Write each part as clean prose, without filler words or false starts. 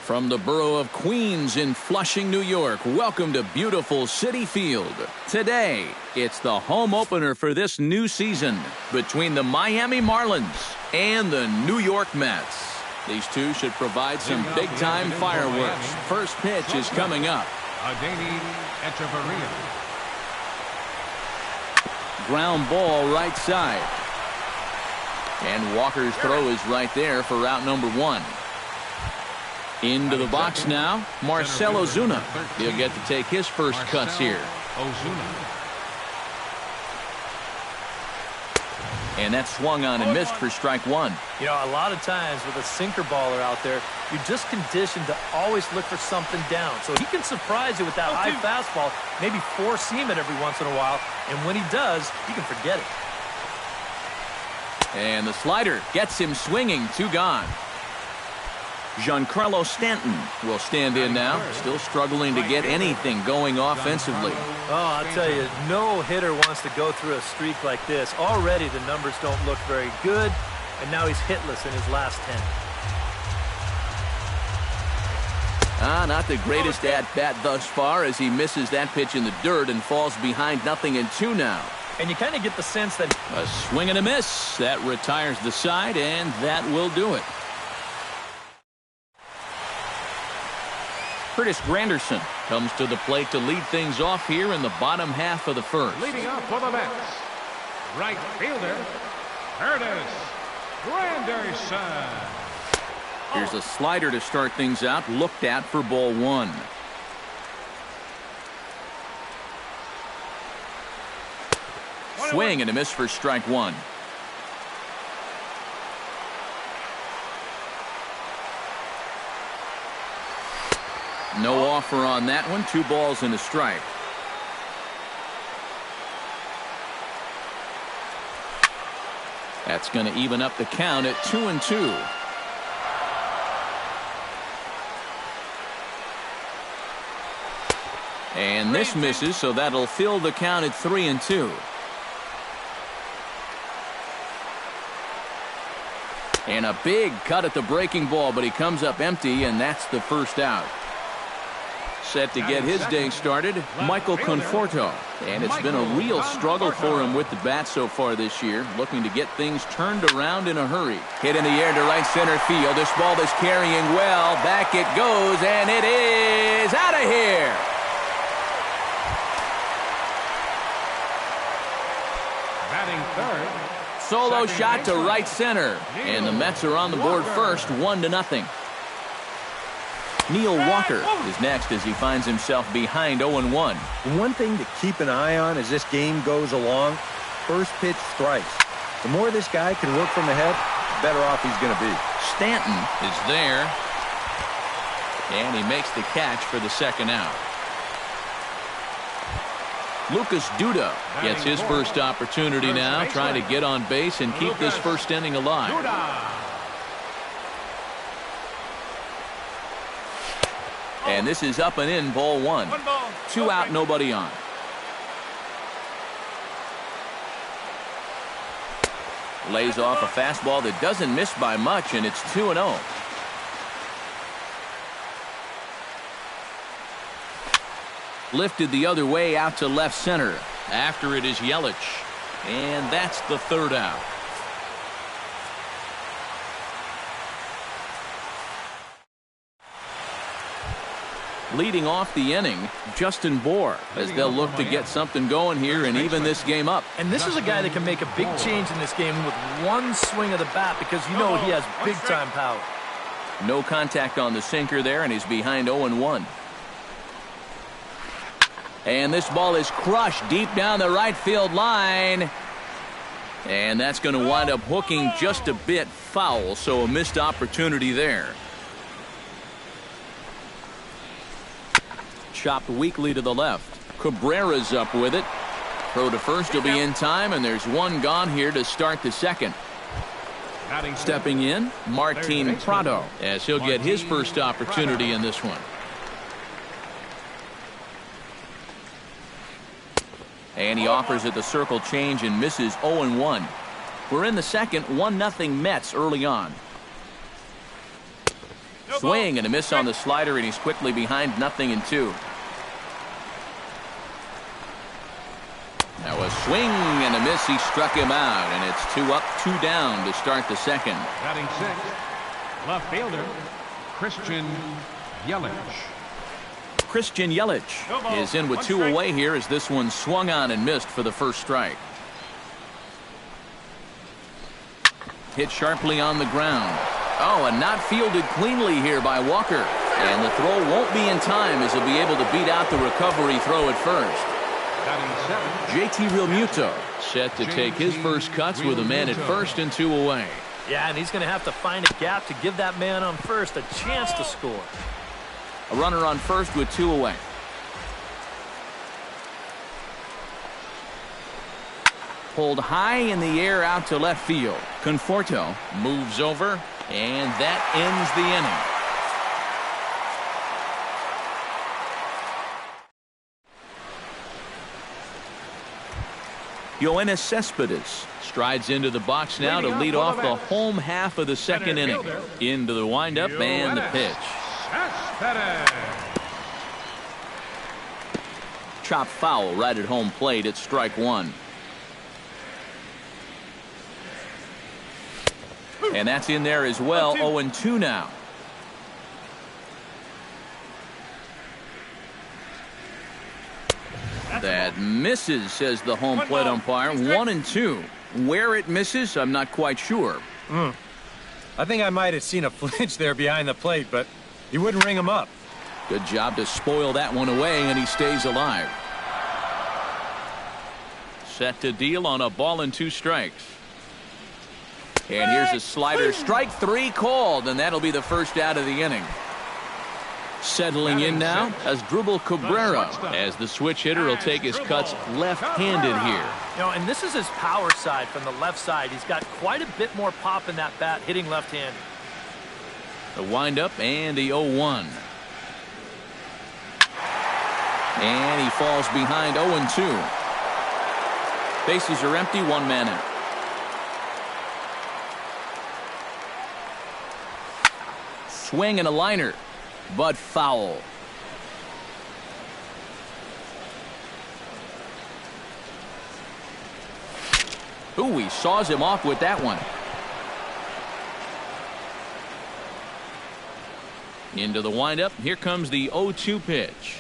From the borough of Queens in Flushing, New York, welcome to beautiful Citi Field. Today, it's the home opener for this new season between the Miami Marlins and the New York Mets. These two should provide some big-time fireworks. First pitch is coming up. Ground ball right side. And Walker's throw is right there for out number one. Into the box now, Marcell Ozuna. He'll get to take his first cuts here. And that swung on and missed for strike one. You know, a lot of times with a sinker baller out there, you're just conditioned to always look for something down. So he can surprise you with that high fastball, maybe four-seam it every once in a while. And when he does, you can forget it. And the slider gets him swinging, two gone. Giancarlo Stanton will stand in now, still struggling to get anything going offensively. Oh, I'll tell you, no hitter wants to go through a streak like this. Already the numbers don't look very good, and now he's hitless in his last 10. Not the greatest at-bat thus far as he misses that pitch in the dirt and falls behind 0-2 now. And you kind of get the sense that a swing and a miss. That retires the side, and that will do it. Curtis Granderson comes to the plate to lead things off here in the bottom half of the first. Leading off for the Mets, right fielder, Curtis Granderson. Here's a slider to start things out, looked at for ball one. Swing and a miss for strike one. No offer on that one. 2 balls and a strike. That's going to even up the count at 2-2. And this misses, so that'll fill the count at 3-2. And a big cut at the breaking ball, but he comes up empty, and that's the first out. Set to get his day started, Michael Conforto. And it's been a real struggle for him with the bat so far this year, looking to get things turned around in a hurry. Hit in the air to right center field. This ball is carrying well. Back it goes, and it is out of here. Batting third. Solo shot to right center. And the Mets are on the board first, 1-0. Neil Walker is next as he finds himself behind 0-1. One thing to keep an eye on as this game goes along, first pitch strikes. The more this guy can work from ahead, the better off he's going to be. Stanton is there. And he makes the catch for the second out. Lucas Duda gets his first opportunity now, trying to get on base and keep this first inning alive. And this is up and in, ball one. 2 out, nobody on. Lays off a fastball that doesn't miss by much, and it's 2-0. Lifted the other way out to left center. After it is Yelich. And that's the third out. Leading off the inning, Justin Bour, as they'll look to get something going here and even this game up. And this is a guy that can make a big change in this game with one swing of the bat, because you know he has big-time power. No contact on the sinker there, and he's behind 0-1. And this ball is crushed deep down the right field line. And that's going to wind up hooking just a bit foul, so a missed opportunity there. Chopped weakly to the left. Cabrera's up with it. Throw to first will be in time, and there's one gone here to start the second. Stepping in, Martin Prado, as he'll get his first opportunity in this one. And he offers it the circle change and misses 0-1. We're in the second, 1-0 Mets early on. swing and a miss on the slider, and he's quickly behind 0-2. Now a swing and a miss. He struck him out, and it's 2 up, 2 down to start the second. Batting sixth, left fielder, Christian Yelich. Christian Yelich is in with 2 away here as this one swung on and missed for the first strike. Hit sharply on the ground. Oh, and not fielded cleanly here by Walker. And the throw won't be in time as he'll be able to beat out the recovery throw at first. JT Realmuto set to take his first cuts with a man at first and 2 away. Yeah, and he's going to have to find a gap to give that man on first a chance to score. A runner on first with 2 away. Pulled high in the air out to left field. Conforto moves over, and that ends the inning. Yoenis Cespedes strides into the box now to lead off the home half of the second inning. Into the windup and the pitch. Chop foul right at home plate at strike 1. And that's in there as well. 0-2 now. That misses, says the home plate umpire. 1-2. Where it misses, I'm not quite sure. I think I might have seen a flinch there behind the plate, but he wouldn't ring him up. Good job to spoil that one away, and he stays alive. Set to deal on a ball and 2 strikes. And here's a slider. Strike 3 called, and that'll be the first out of the inning. Settling in now as Asdrubal Cabrera, as the switch hitter will take his cuts left-handed here. You know, and this is his power side from the left side. He's got quite a bit more pop in that bat hitting left-handed. The windup and the 0-1. And he falls behind 0-2. Bases are empty, 1 man out. Swing and a liner, but foul. Ooh, he saws him off with that one. Into the windup. Here comes the 0-2 pitch.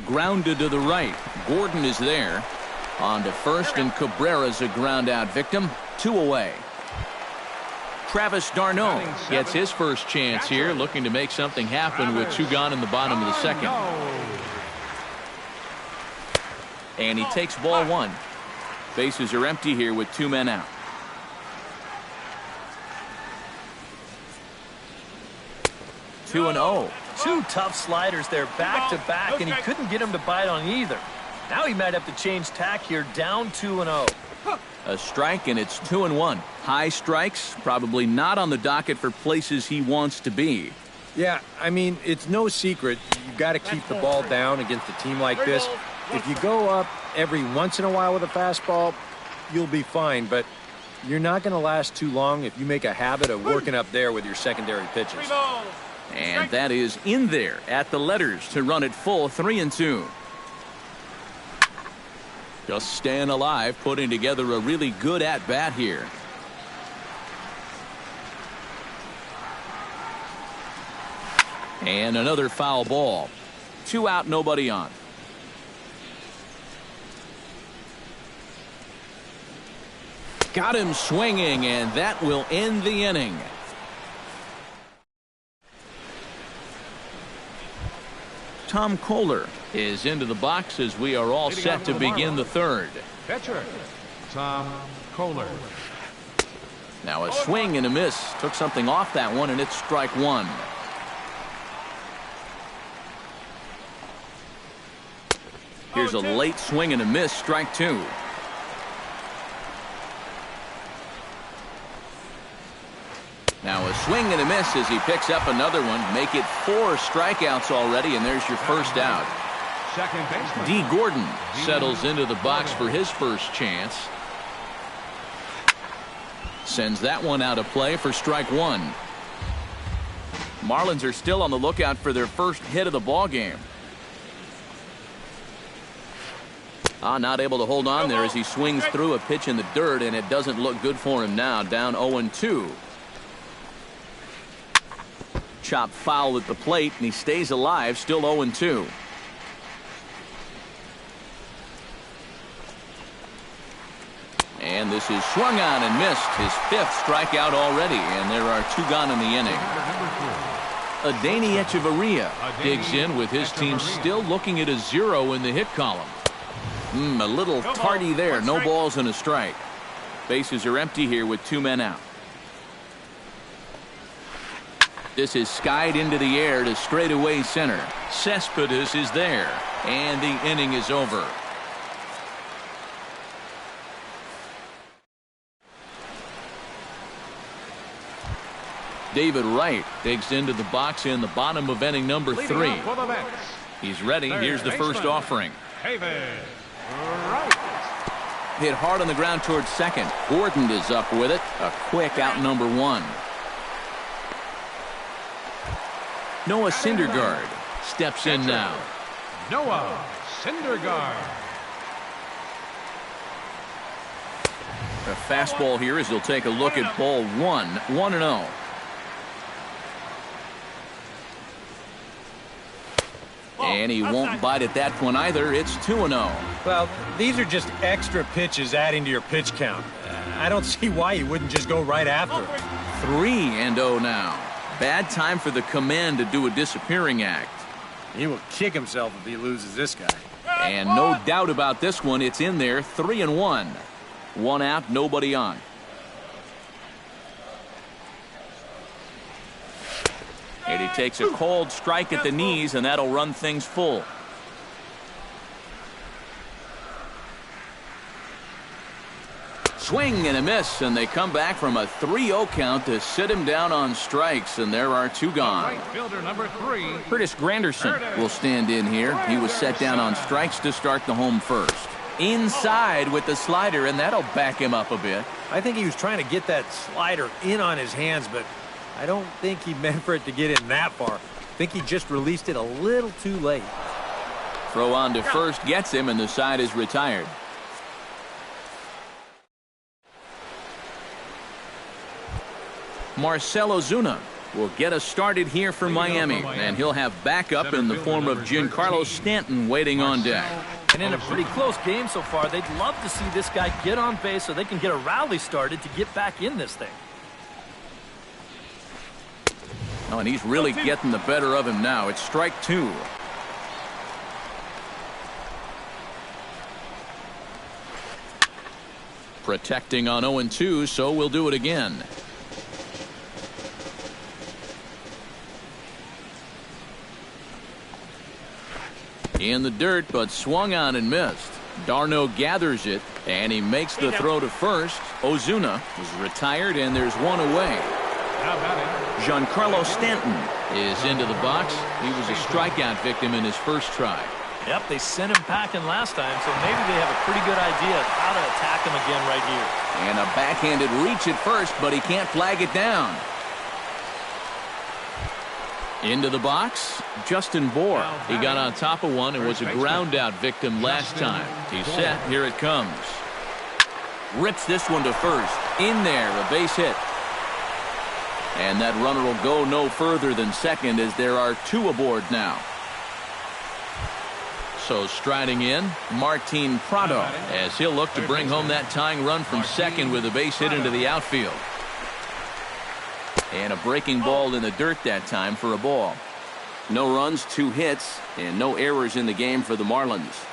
Grounded to the right. Gordon is there. On to first, and Cabrera's a ground out victim. 2 away. Travis d'Arnaud gets his first chance here, looking to make something happen with 2 gone in the bottom of the second. And he takes ball 1. Bases are empty here with 2 men out. Two and 0. 2 tough sliders there back to back, and he couldn't get him to bite on either. Now he might have to change tack here, down 2-0. A strike, and it's 2-1. High strikes, probably not on the docket for places he wants to be. Yeah, I mean, it's no secret. You've got to keep the ball down against a team like this. If you go up every once in a while with a fastball, you'll be fine. But you're not going to last too long if you make a habit of working up there with your secondary pitches. And that is in there at the letters to run it full, 3-2. Just staying alive, putting together a really good at-bat here. And another foul ball. 2 out, nobody on. Got him swinging, and that will end the inning. Tom Kohler is into the box as we are all set to begin the third. Pitcher, Tom Kohler. Now a swing and a miss. Took something off that one, and it's strike 1. Here's a late swing and a miss, strike 2. Now a swing and a miss as he picks up another one. Make it 4 strikeouts already, and there's your first out. Second baseman D. Gordon settles into the box for his first chance. Sends that one out of play for strike 1. Marlins are still on the lookout for their first hit of the ball game. Not able to hold on there as he swings through a pitch in the dirt, and it doesn't look good for him now. Down 0-2. Chop foul at the plate, and he stays alive, still 0-2. And this is swung on and missed. His 5th strikeout already, and there are 2 gone in the inning. Adeiny Echeverria digs in with his team still looking at a 0 in the hit column. A little tardy there. No balls and a strike. Bases are empty here with 2 men out. This is skied into the air to straightaway center. Cespedes is there, and the inning is over. David Wright digs into the box in the bottom of inning number 3. He's ready. Here's the first offering. Hit hard on the ground towards second. Gordon is up with it. A quick out number 1. Noah Syndergaard steps in now. Noah Syndergaard. A fastball here as he'll take a look at ball 1. 1-0. And he won't bite at that one either. It's 2-0. Well, these are just extra pitches adding to your pitch count. I don't see why you wouldn't just go right after it. 3-0 now. Bad time for the command to do a disappearing act. He will kick himself if he loses this guy. And no doubt about this one. It's in there. 3-1. 1 out, nobody on. And he takes a cold strike at the knees, and that'll run things full. Swing and a miss, and they come back from a 3-0 count to sit him down on strikes, and there are 2 gone. Right fielder number 3. Curtis Granderson will stand in here. He was set down on strikes to start the home first. Inside with the slider, and that'll back him up a bit. I think he was trying to get that slider in on his hands, but I don't think he meant for it to get in that far. I think he just released it a little too late. Throw on to first gets him, and the side is retired. Marcell Ozuna will get us started here for Miami, and he'll have backup in the form of Giancarlo Stanton waiting on deck. And in a pretty close game so far, they'd love to see this guy get on base so they can get a rally started to get back in this thing. Oh, and he's really getting the better of him now. It's strike 2. Protecting on 0-2, so we'll do it again. In the dirt, but swung on and missed. Darno gathers it, and he makes the throw to first. Ozuna is retired, and there's 1 away. Giancarlo Stanton is into the box. He was a strikeout victim in his first try. Yep, they sent him packing last time, so maybe they have a pretty good idea of how to attack him again right here. And a backhanded reach at first, but he can't flag it down. Into the box, Justin Bour. He got on top of one and was a ground out victim last time. He's set. Here it comes. Rips this one to first. In there, a base hit. And that runner will go no further than second as there are 2 aboard now. So striding in, Martin Prado, as he'll look to bring home that tying run from second with a base hit into the outfield. And a breaking ball in the dirt that time for a ball. No runs, 2 hits, and no errors in the game for the Marlins.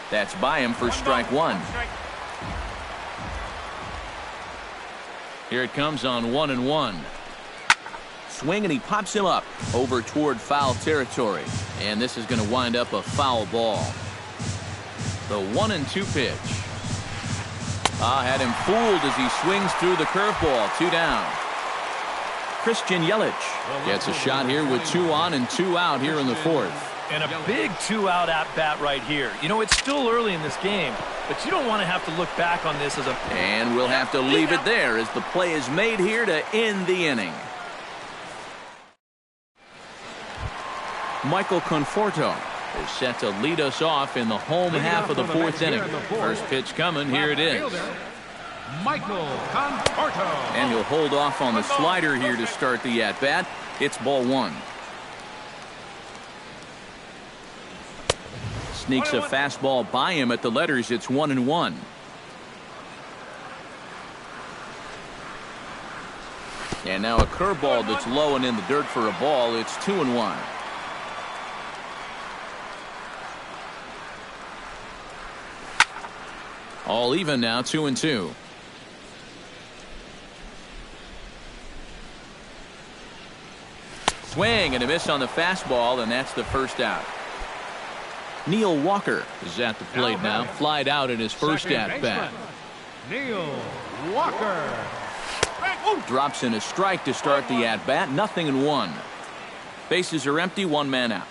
That's by him for strike 1. Here it comes on 1-1. Swing, and he pops him up over toward foul territory. And this is going to wind up a foul ball. The 1-2 pitch. Had him fooled as he swings through the curveball. 2 down. Christian Yelich gets a shot here with 2 on and 2 out here in the 4th. And a big two-out at-bat right here. You know, it's still early in this game, but you don't want to have to look back on this as a... And we'll have to leave it there as the play is made here to end the inning. Michael Conforto is set to lead us off in the home half of the fourth inning. First pitch coming. Here it is. Michael Conforto. And he'll hold off on the slider here to start the at-bat. It's ball one. Sneaks a fastball by him at the letters. It's 1-1. And now a curveball that's low and in the dirt for a ball. It's 2-1. All even now, 2-2. Swing and a miss on the fastball, and that's the first out. Neil Walker is at the plate now. Flied out in his first at-bat. Neil Walker. Drops in a strike to start the at-bat. 0-1. Bases are empty. One man out.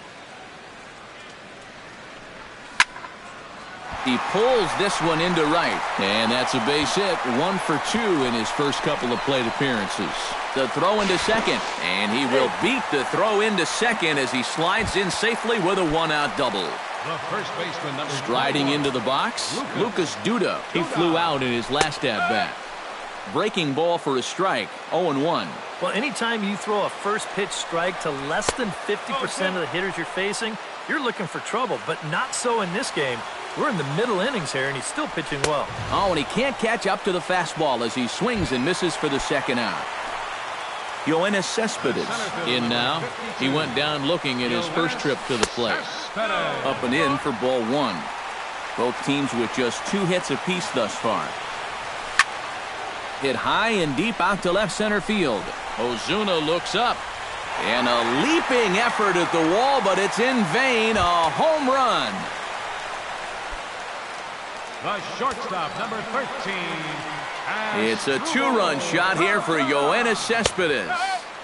He pulls this one into right. And that's a base hit. 1 for 2 in his first couple of plate appearances. The throw into second. And he will beat the throw into second as he slides in safely with a one-out double. The first baseman, number Striding into the box, Lucas Duda. He flew out in his last at-bat. Breaking ball for a strike. 0-1. Well, anytime you throw a first pitch strike to less than 50% of the hitters you're facing, you're looking for trouble, but not so in this game. We're in the middle innings here, and he's still pitching well. Oh, and he can't catch up to the fastball as he swings and misses for the second out. Yoenis Cespedes in now. He went down looking at his first trip to the plate. Up and in for ball one. Both teams with just 2 hits apiece thus far. Hit high and deep out to left center field. Ozuna looks up. And a leaping effort at the wall, but it's in vain. A home run. The shortstop, number 13. It's a 2-run shot here for Yoenis Cespedes.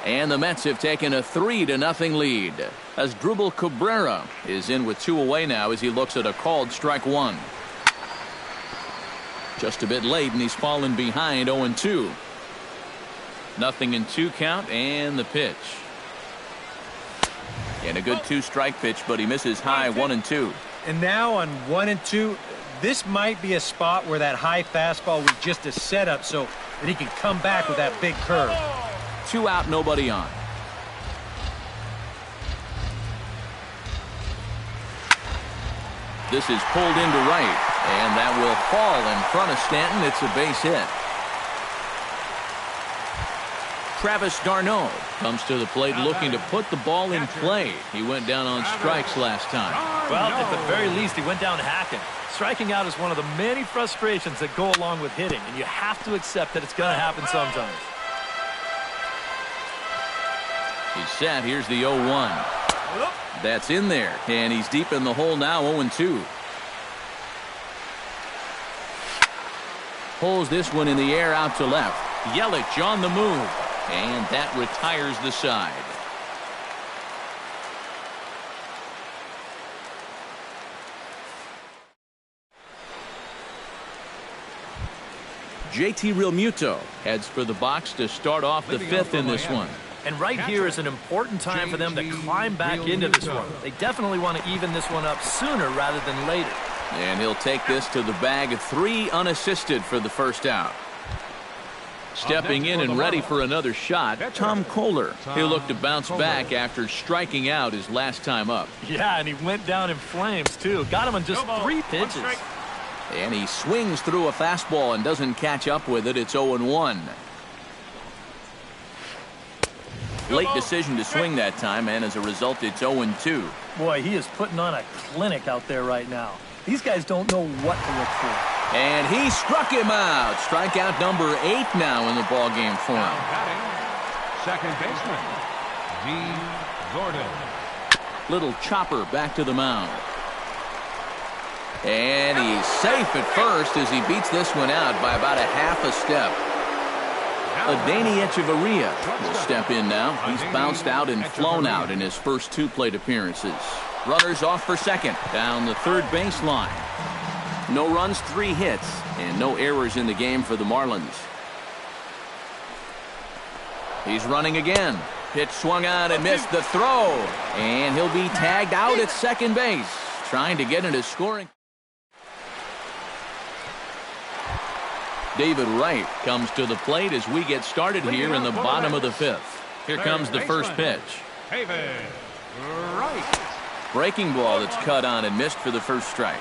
And the Mets have taken a 3-0 lead. As Asdrubal Cabrera is in with 2 away now as he looks at a called strike 1. Just a bit late and he's fallen behind 0-2. 0-2 count and the pitch. And a good 2-strike pitch, but he misses high 1-2. And now on 1-2, this might be a spot where that high fastball was just a setup so that he can come back with that big curve. 2 out, nobody on. This is pulled into right, and that will fall in front of Stanton. It's a base hit. Travis d'Arnaud comes to the plate looking to put the ball in play. He went down on strikes last time. Well, at the very least, he went down hacking. Striking out is one of the many frustrations that go along with hitting, and you have to accept that it's going to happen sometimes. He's set. Here's the 0-1. That's in there, and he's deep in the hole now, 0-2. Pulls this one in the air out to left. Yelich on the move, and that retires the side. JT Realmuto heads for the box to start off the 5th in this one. And right here is an important time for them to climb back into this one. They definitely want to even this one up sooner rather than later. And he'll take this to the bag. 3 unassisted for the first out. Stepping in and ready for another shot, Tom Kohler. He'll look to bounce back after striking out his last time up. Yeah, and he went down in flames, too. Got him on just 3 pitches. And he swings through a fastball and doesn't catch up with it. It's 0-1. Late decision to swing that time, and as a result, it's 0-2. Boy, he is putting on a clinic out there right now. These guys don't know what to look for. And he struck him out. Strikeout number 8 now in the ballgame for him. Second baseman, D. Gordon. Little chopper back to the mound. And he's safe at first as he beats this one out by about a half a step. Adeiny Echeverria will step in now. He's bounced out and flown out in his first 2 plate appearances. Runners off for second, down the third baseline. No runs, 3 hits, and no errors in the game for the Marlins. He's running again. Pitch swung on and missed the throw. And he'll be tagged out at second base, trying to get into scoring. David Wright comes to the plate as we get started here in the bottom of the 5th. Here comes the first pitch. David Wright. Breaking ball that's cut on and missed for the first strike.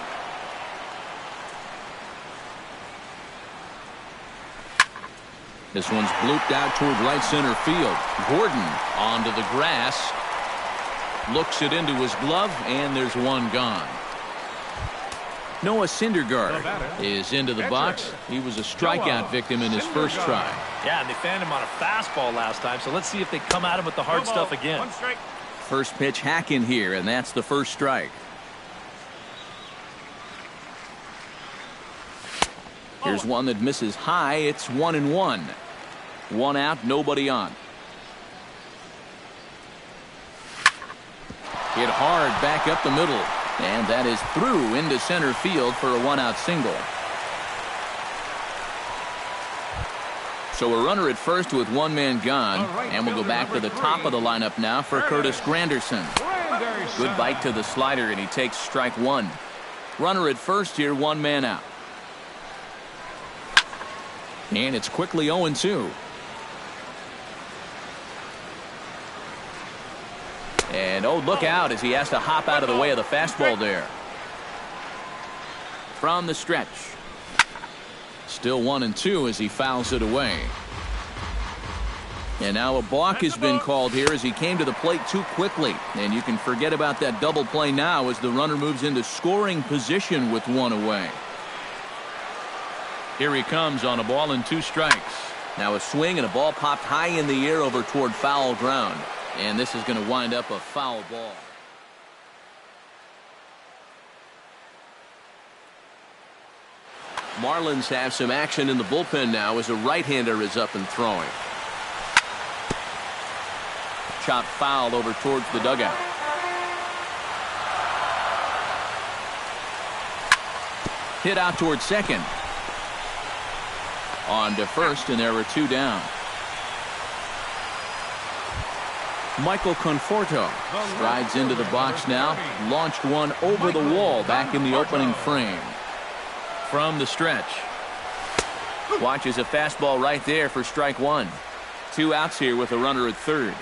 This one's blooped out toward right center field. Gordon onto the grass. Looks it into his glove, and there's one gone. Noah Syndergaard is into the box. He was a strikeout victim in his first try. Yeah, and they found him on a fastball last time, so let's see if they come at him with the hard stuff again. First pitch hack in here, and that's the first strike. Here's one that misses high. It's 1-1. 1 out, nobody on. Hit hard back up the middle, and that is through into center field for a 1-out single. So a runner at first with 1 man gone, and we'll go back to the top of the lineup now for Curtis Granderson. Good bite to the slider, and he takes strike 1. Runner at first here, 1 man out. And it's quickly 0-2. And oh, look out as he has to hop out of the way of the fastball there. From the stretch. Still 1-2 as he fouls it away. And now a balk has been called here as he came to the plate too quickly. And you can forget about that double play now as the runner moves into scoring position with 1 away. Here he comes on a ball and 2 strikes. Now a swing and a ball popped high in the air over toward foul ground. And this is going to wind up a foul ball. Marlins have some action in the bullpen now as a right-hander is up and throwing. Chopped foul over towards the dugout. Hit out towards second. On to first, and there are 2 down. Michael Conforto strides into the box now. Launched one over the wall back in the opening frame. From the stretch. Watches a fastball right there for strike 1. 2 outs here with a runner at third.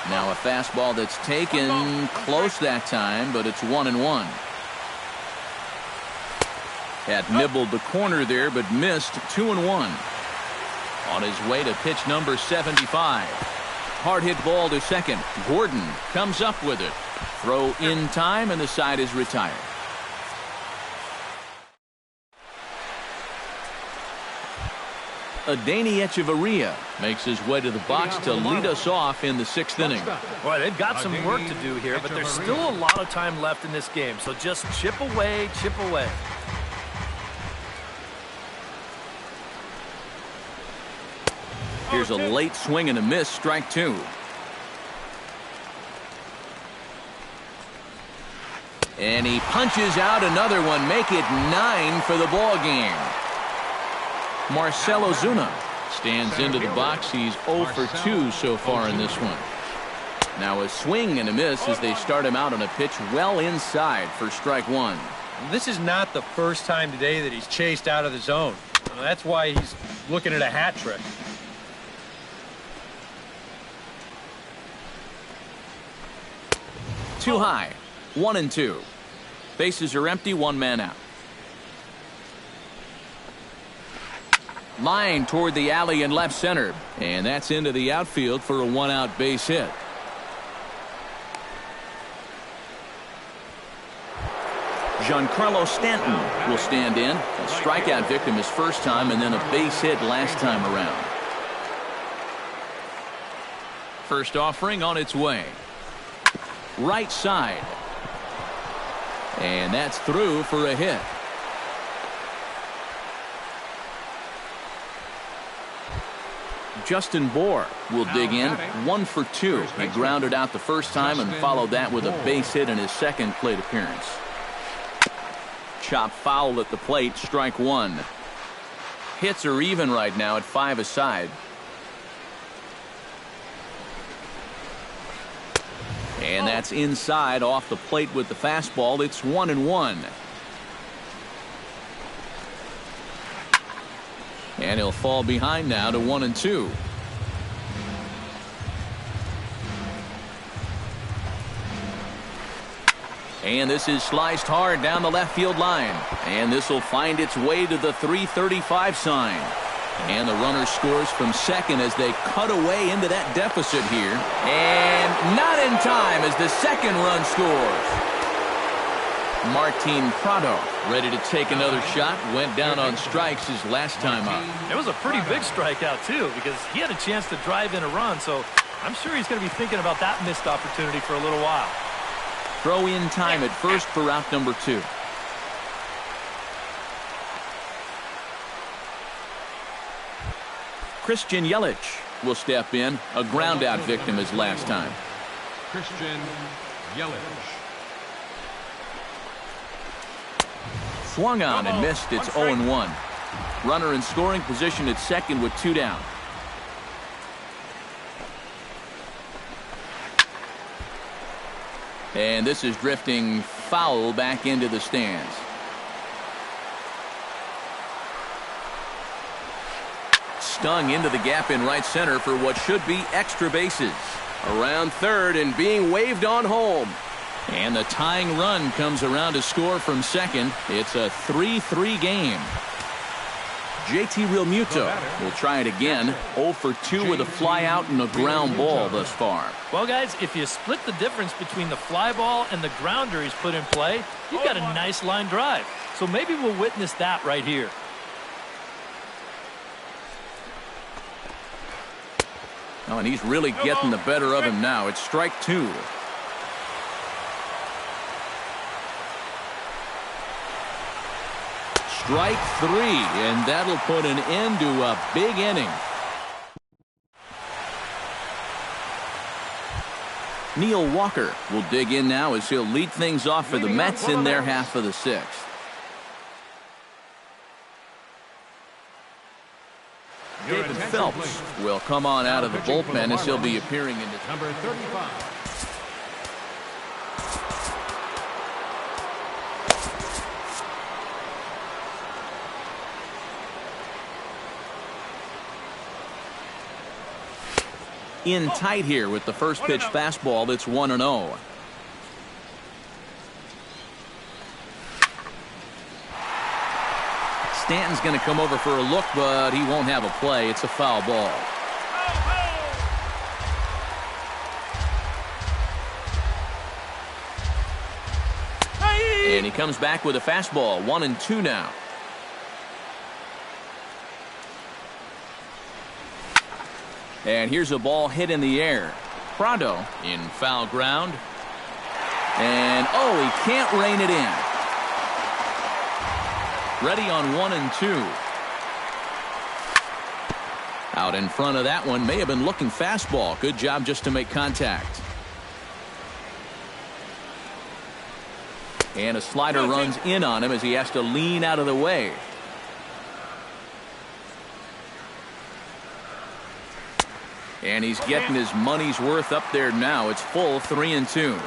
Now a fastball that's taken close that time, but it's 1-1. Had nibbled the corner there, but missed 2-1. On his way to pitch number 75. Hard hit ball to second. Gordon comes up with it. Throw in time, and the side is retired. Adeiny Echeverria makes his way to the box to lead us off in the 6th inning. Boy, they've got some work to do here, but there's still a lot of time left in this game. So just chip away, chip away. Here's a late swing and a miss, strike 2. And he punches out another one, make it 9 for the ball game. Marcell Ozuna stands into the box. He's 0 for 2 so far in this one. Now a swing and a miss as they start him out on a pitch well inside for strike 1. This is not the first time today that he's chased out of the zone. That's why he's looking at a hat trick. Too high. 1-2. Bases are empty, 1 man out. Line toward the alley in left center. And that's into the outfield for a 1-out base hit. Giancarlo Stanton will stand in. A strikeout victim his first time, and then a base hit last time around. First offering on its way. Right side. And that's through for a hit. Justin Bohr will dig in, 1 for 2. He grounded out the first time and followed that with a base hit in his second plate appearance. Chop foul at the plate, strike 1. Hits are even right now at 5 aside. And that's inside off the plate with the fastball. It's 1-1. And he'll fall behind now to 1-2. And this is sliced hard down the left field line. And this will find its way to the 335 sign. And the runner scores from second as they cut away into that deficit here. And not in time as the second run scores. Martin Prado ready to take another shot. Went down on strikes his last time up. It was a pretty big strikeout, too, because he had a chance to drive in a run. So I'm sure he's going to be thinking about that missed opportunity for a little while. Throw in time at first for out number 2. Christian Yelich will step in. A ground out victim his last time. Christian Yelich. Swung on and missed. It's 0-1. Runner in scoring position at second with 2 down. And this is drifting foul back into the stands. Stung into the gap in right center for what should be extra bases. Around third and being waved on home. And the tying run comes around to score from second. It's a 3-3 game. JT Realmuto will try it again. 0 for 2 with a fly out and a ground ball thus far. Well, guys, if you split the difference between the fly ball and the grounder he's put in play, you've got a nice line drive. So maybe we'll witness that right here. Oh, and he's really getting the better of him now. It's strike 2. Strike 3, and that'll put an end to a big inning. Neil Walker will dig in now as he'll lead things off for the Mets in their half of the 6th. David Phelps will come on out of the bullpen as he'll be appearing in the number 35. In tight here with the first pitch fastball. That's 1-0. Stanton's going to come over for a look, but he won't have a play. It's a foul ball. And he comes back with a fastball. 1-2 now. And here's a ball hit in the air. Prado in foul ground. And, oh, he can't rein it in. Ready on 1-2. Out in front of that one. May have been looking fastball. Good job just to make contact. And a slider runs in on him as he has to lean out of the way. And he's getting his money's worth up there now. It's full 3-2.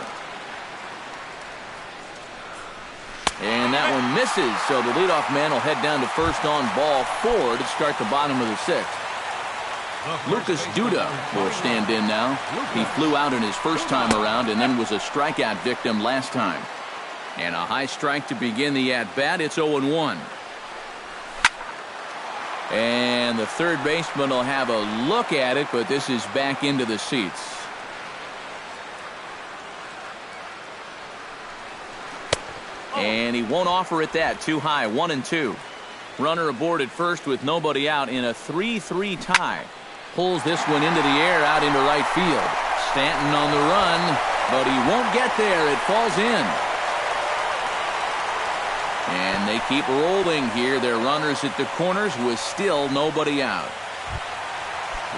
And that one misses, so the leadoff man will head down to first on ball 4 to start the bottom of the 6th. Lucas Duda will stand in now. He flew out in his first time around and then was a strikeout victim last time. And a high strike to begin the at-bat. It's 0-1. And the third baseman will have a look at it, but this is back into the seats. And he won't offer it that. Too high. 1-2. Runner aboard at first with nobody out in a 3-3 tie. Pulls this one into the air out into right field. Stanton on the run, but he won't get there. It falls in. And they keep rolling here. Their runners at the corners with still nobody out.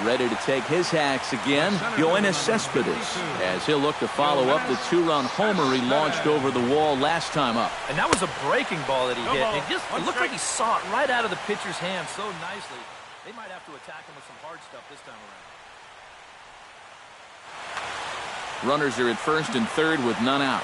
Ready to take his hacks again, Yoenis Cespedes, as he'll look to follow up the two-run homer he launched over the wall last time up. And that was a breaking ball that he hit. It looked like he saw it right out of the pitcher's hand so nicely. They might have to attack him with some hard stuff this time around. Runners are at first and third with none out.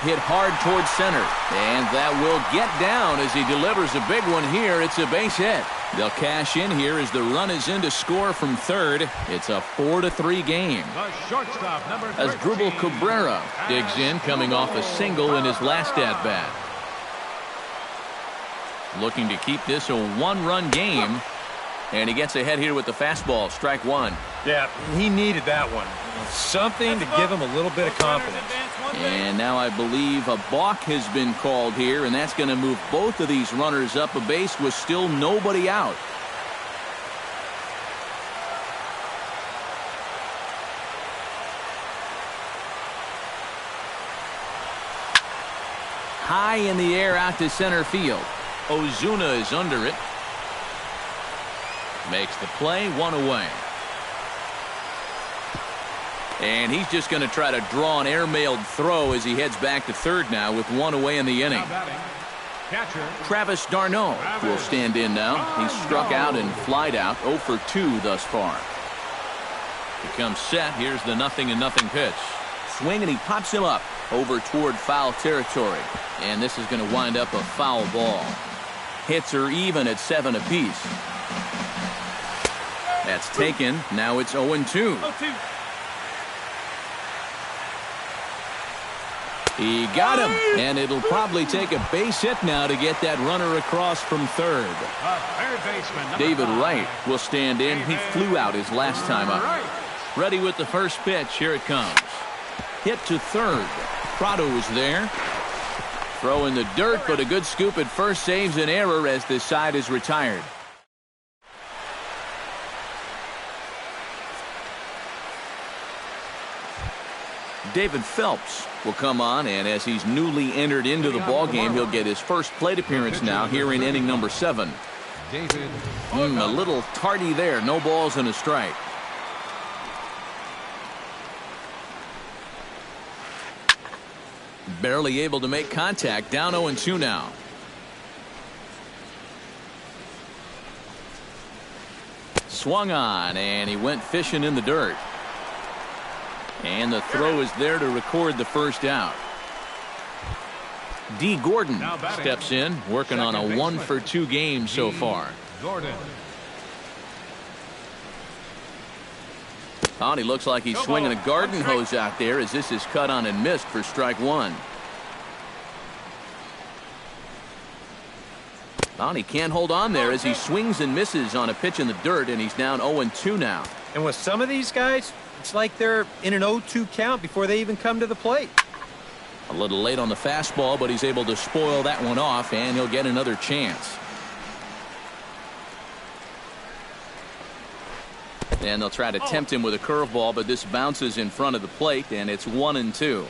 Hit hard towards center, and that will get down as he delivers a big one here. It's a base hit. They'll cash in here as the run is in to score from third. It's a 4-3 game. As Drupal Cabrera digs in, coming off a single in his last at-bat. Looking to keep this a one-run game. And he gets ahead here with the fastball, strike one. Yeah, he needed that one. Something to give him a little bit of confidence. And now I believe a balk has been called here, and that's going to move both of these runners up a base with still nobody out. High in the air out to center field. Ozuna is under it. Makes the play, one away. And he's just going to try to draw an airmailed throw as he heads back to third now with one away in the inning. Travis d'Arnaud will stand in now. He's struck out and flied out, 0 for 2 thus far. He comes set. Here's the 0-0 pitch. Swing, and he pops him up over toward foul territory. And this is going to wind up a foul ball. Hits are even at 7 apiece. That's taken. Now it's 0-2. He got him, and it'll probably take a base hit now to get that runner across from third. David Wright will stand in. He flew out his last time up. Ready with the first pitch. Here it comes. Hit to third. Prado is there. Throw in the dirt, but a good scoop at first saves an error as this side is retired. David Phelps will come on, and as he's newly entered into the ballgame, he'll get his first plate appearance now here in inning number 7. A little tardy there. No balls and a strike. Barely able to make contact. Down 0-2 now. Swung on, and he went fishing in the dirt. And the throw is there to record the first out. D. Gordon steps in, working on a 1 for 2 game so far. Oh, he looks like he's swinging a garden hose out there as this is cut on and missed for strike one. Oh, he can't hold on there as he swings and misses on a pitch in the dirt, and he's down 0-2 now. And with some of these guys, it's like they're in an 0-2 count before they even come to the plate. A little late on the fastball, but he's able to spoil that one off, and he'll get another chance. And they'll try to tempt him with a curveball, but this bounces in front of the plate, and it's 1-2.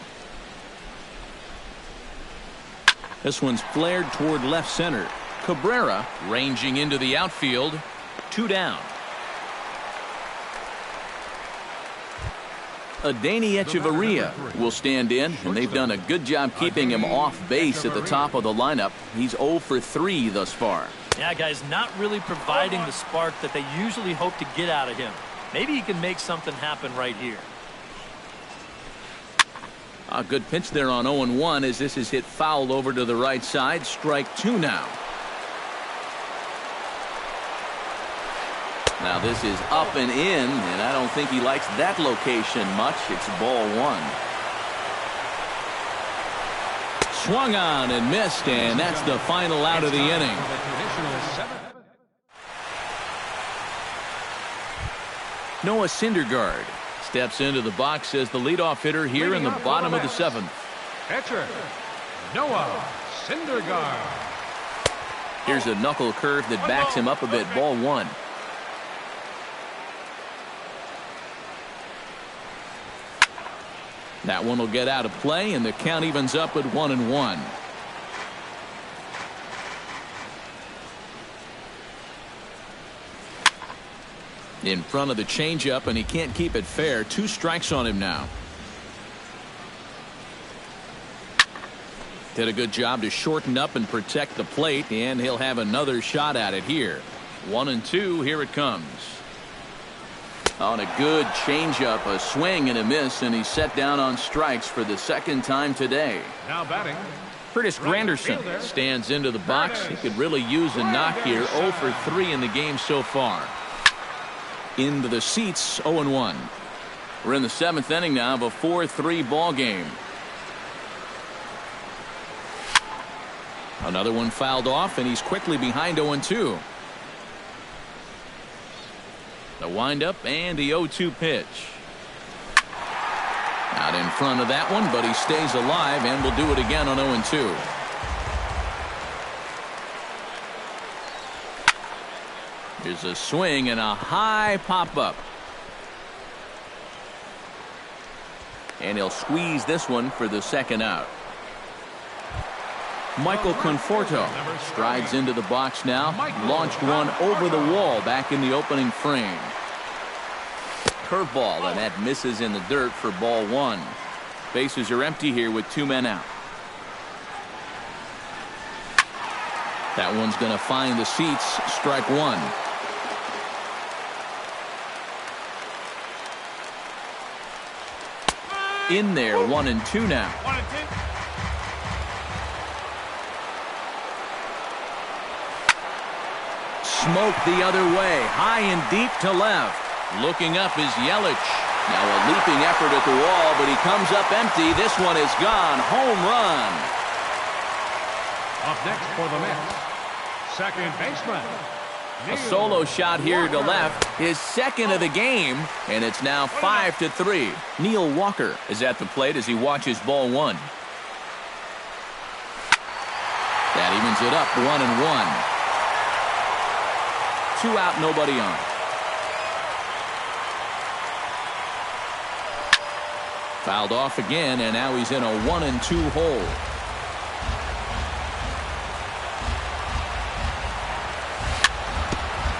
This one's flared toward left center. Cabrera ranging into the outfield. 2 down. Adeiny Echeverria will stand in, and they've done a good job keeping him off base at the top of the lineup. He's 0 for 3 thus far. Yeah, guys, not really providing the spark that they usually hope to get out of him. Maybe he can make something happen right here. A good pitch there on 0-1 as this is hit foul over to the right side. Strike 2 now. Now this is up and in, and I don't think he likes that location much. It's ball 1. Swung on and missed, and that's the final out of the inning. Noah Syndergaard steps into the box as the leadoff hitter here in the bottom of the 7th. Catcher, Noah Syndergaard. Here's a knuckle curve that backs him up a bit. Ball 1. That one will get out of play, and the count evens up at 1-1. In front of the changeup, and he can't keep it fair. 2 strikes on him now. Did a good job to shorten up and protect the plate, and he'll have another shot at it here. 1-2, here it comes. On a good changeup, a swing and a miss, and he's set down on strikes for the 2nd time today. Now batting. Curtis Granderson stands into the box. He could really use a knock here. 0 for 3 in the game so far. Into the seats, 0-1. We're in the 7th inning now of a 4-3 ball game. Another one fouled off, and he's quickly behind 0-2. The windup and the 0-2 pitch. Out in front of that one, but he stays alive and will do it again on 0-2. Here's a swing and a high pop-up. And he'll squeeze this one for the 2nd out. Michael Conforto strides into the box now. Launched one over the wall back in the opening frame. Curveball, and that misses in the dirt for ball 1. Bases are empty here with 2 men out. That one's going to find the seats. Strike 1. In there, 1-2 now. Smoke the other way, high and deep to left. Looking up is Yelich. Now a leaping effort at the wall, but he comes up empty. This one is gone. Home run. Up next for the Mets, 2nd baseman. A solo shot here to left, his 2nd of the game, and it's now 5-3. Neil Walker is at the plate as he watches ball 1. That evens it up, 1-1. 2 out, nobody on. Fouled off again, and now he's in a 1-2 hole.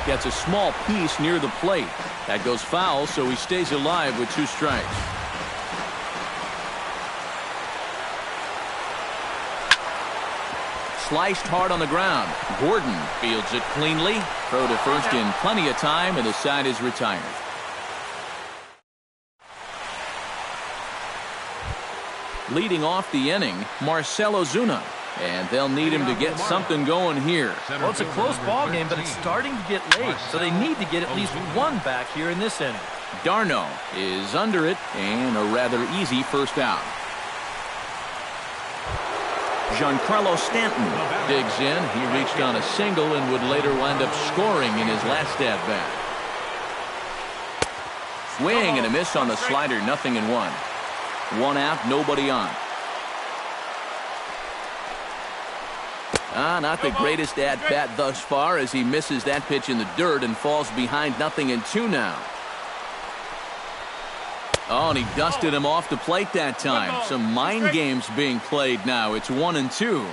Gets a small piece near the plate. That goes foul, so he stays alive with 2 strikes. Sliced hard on the ground. Gordon fields it cleanly. Throw to first in plenty of time, and the side is retired. Leading off the inning, Marcell Ozuna. And they'll need him to get something going here. Well, it's a close ball game, but it's starting to get late, so they need to get at least 1 back here in this inning. Darno is under it, and a rather easy 1st out. Giancarlo Stanton digs in. He reached on a single and would later wind up scoring in his last at-bat. Swing and a miss on the slider, 0-1. 1 out, nobody on. Not the greatest at-bat thus far as he misses that pitch in the dirt and falls behind 0-2 now. Oh, and he dusted him off the plate that time. Some mind games being played now. It's 1-2.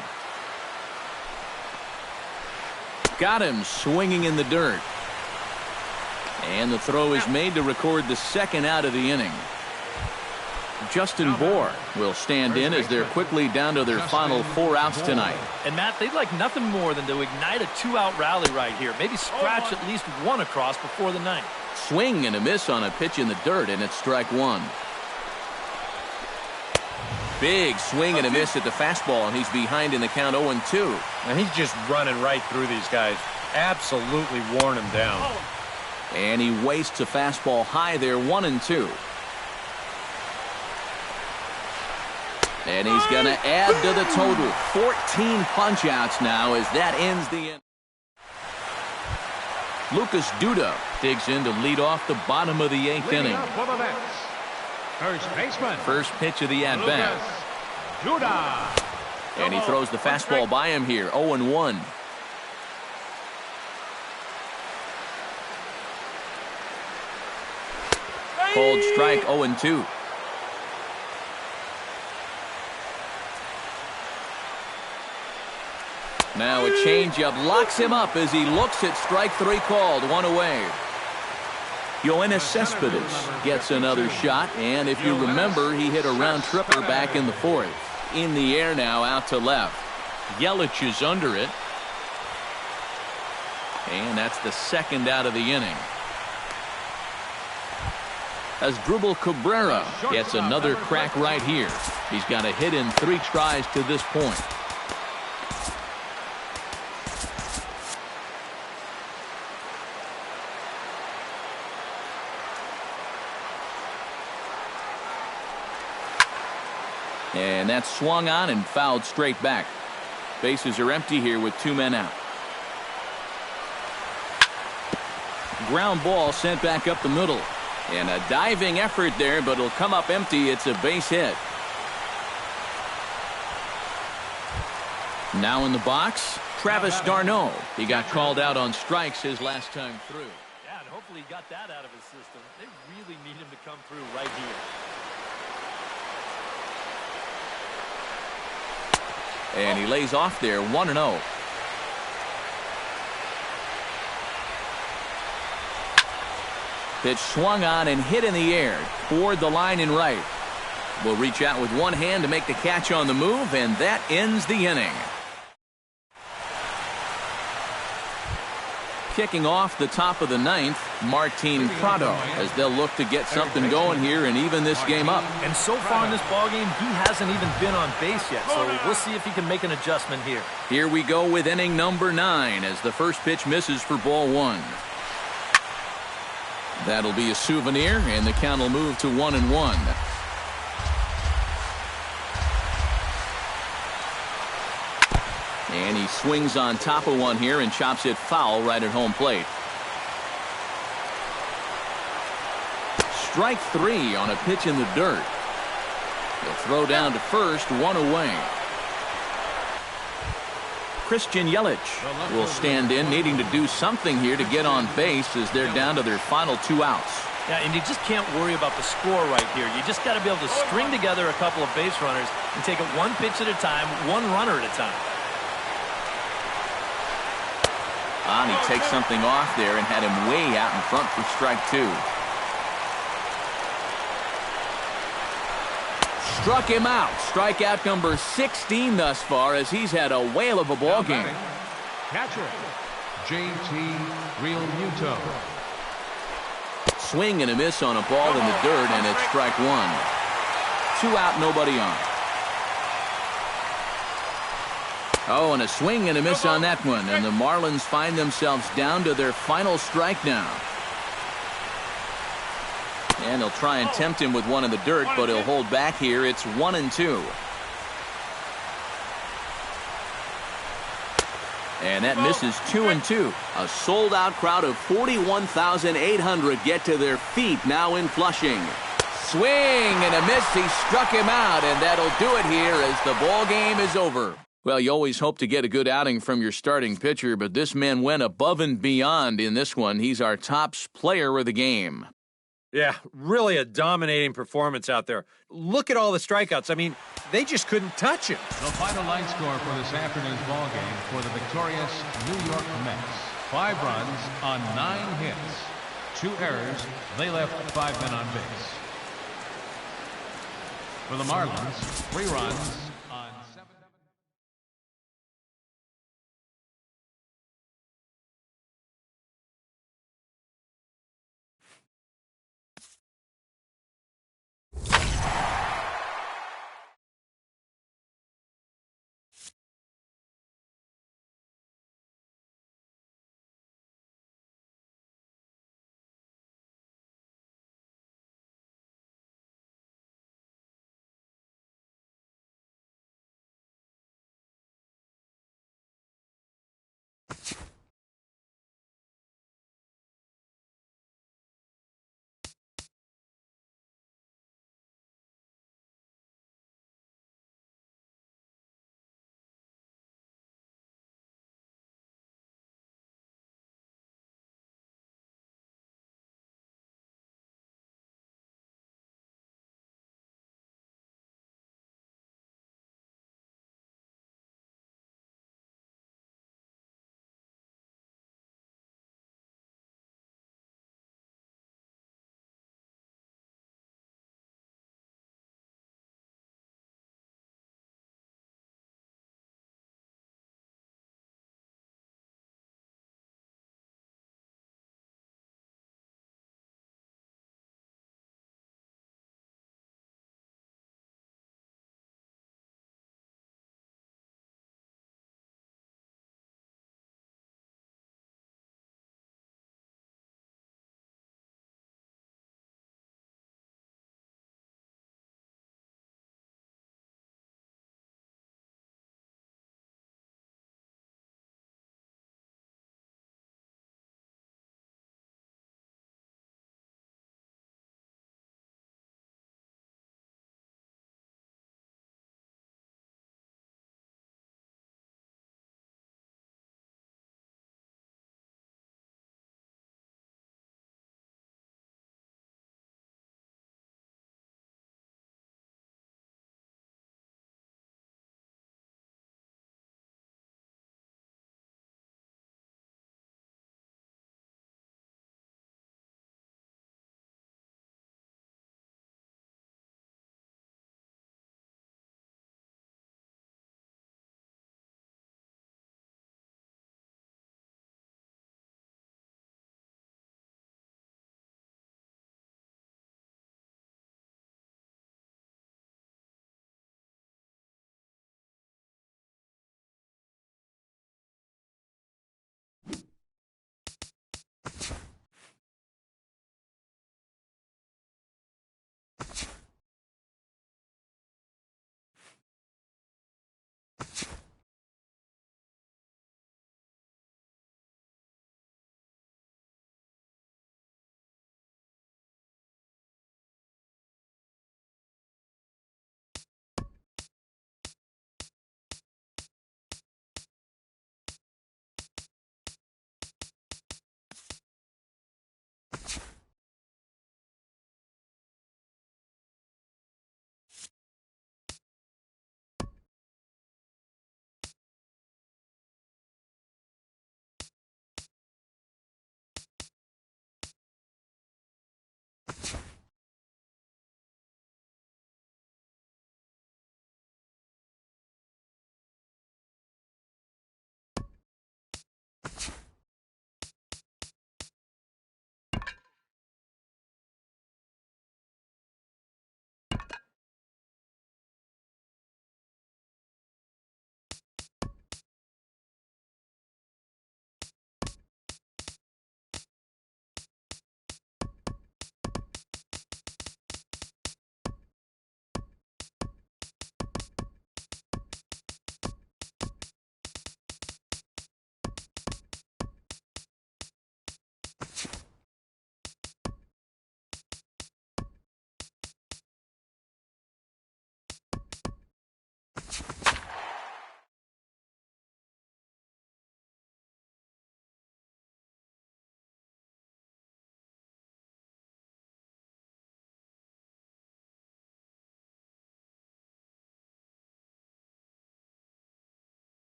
Got him swinging in the dirt. And the throw is made to record the 2nd out of the inning. Justin Bour will stand in as they're quickly down to their final 4 outs tonight. And Matt, they'd like nothing more than to ignite a 2-out rally right here. Maybe scratch at least 1 across before the 9th. Swing and a miss on a pitch in the dirt, and it's strike 1. Big swing and a miss at the fastball, and he's behind in the count 0-2. And he's just running right through these guys. Absolutely worn them down. And he wastes a fastball high there, 1-2. And he's going to add to the total. 14 punch-outs now as that ends the inning. Lucas Duda digs in to lead off the bottom of the 8th inning. For the Mets, 1st baseman. First pitch of the at-bat. Duda. And he throws the fastball by him here, 0-1. Cold strike, 0-2. Now a changeup locks him up as he looks at strike 3 called. 1 away. Yoenis Cespedes gets another shot, and if you remember, he hit a round tripper back in the fourth. In the air now, out to left. Yelich is under it. And that's the second out of the inning. Asdrubal Cabrera gets another crack right here. He's got a hit in 3 tries to this point. And that's swung on and fouled straight back. Bases are empty here with 2 men out. Ground ball sent back up the middle. And a diving effort there, but it'll come up empty. It's a base hit. Now in the box, Travis d'Arnaud. He got called out on strikes his last time through. Yeah, and hopefully he got that out of his system. They really need him to come through right here. And he lays off there, 1-0. Pitch swung on and hit in the air toward the line and right. Will reach out with one hand to make the catch on the move, and that ends the inning. Kicking off the top of the 9th, Martin Prado, as they'll look to get something going here and even this game up. And so far in this ballgame, he hasn't even been on base yet, so we'll see if he can make an adjustment here. Here we go with inning number 9 as the first pitch misses for ball 1. That'll be a souvenir, and the count will move to 1-1. And he swings on top of one here and chops it foul right at home plate. Strike 3 on a pitch in the dirt. He'll throw down to first, 1 away. Christian Yelich will stand in, needing to do something here to get on base as they're down to their final 2 outs. Yeah, and you just can't worry about the score right here. You just got to be able to string together a couple of base runners and take it one pitch at a time, one runner at a time. And he takes something off there and had him way out in front for strike 2. Struck him out. Strikeout number 16 thus far as he's had a whale of a ball game. Catcher, J.T. Realmuto. Swing and a miss on a ball in the dirt, and it's strike 1. 2 out, nobody on. Oh, and a swing and a miss on that one, and the Marlins find themselves down to their final strike now. And they'll try and tempt him with one in the dirt, but he'll hold back here. It's 1-2. And that misses 2-2. A sold-out crowd of 41,800 get to their feet now in Flushing. Swing and a miss. He struck him out, and that'll do it here as the ball game is over. Well, you always hope to get a good outing from your starting pitcher, but this man went above and beyond in this one. He's our top player of the game. Yeah, really a dominating performance out there. Look at all the strikeouts. I mean, they just couldn't touch him. The final line score for this afternoon's ball game for the victorious New York Mets. 5 runs on 9 hits. 2 errors. They left 5 men on base. For the Marlins, 3 runs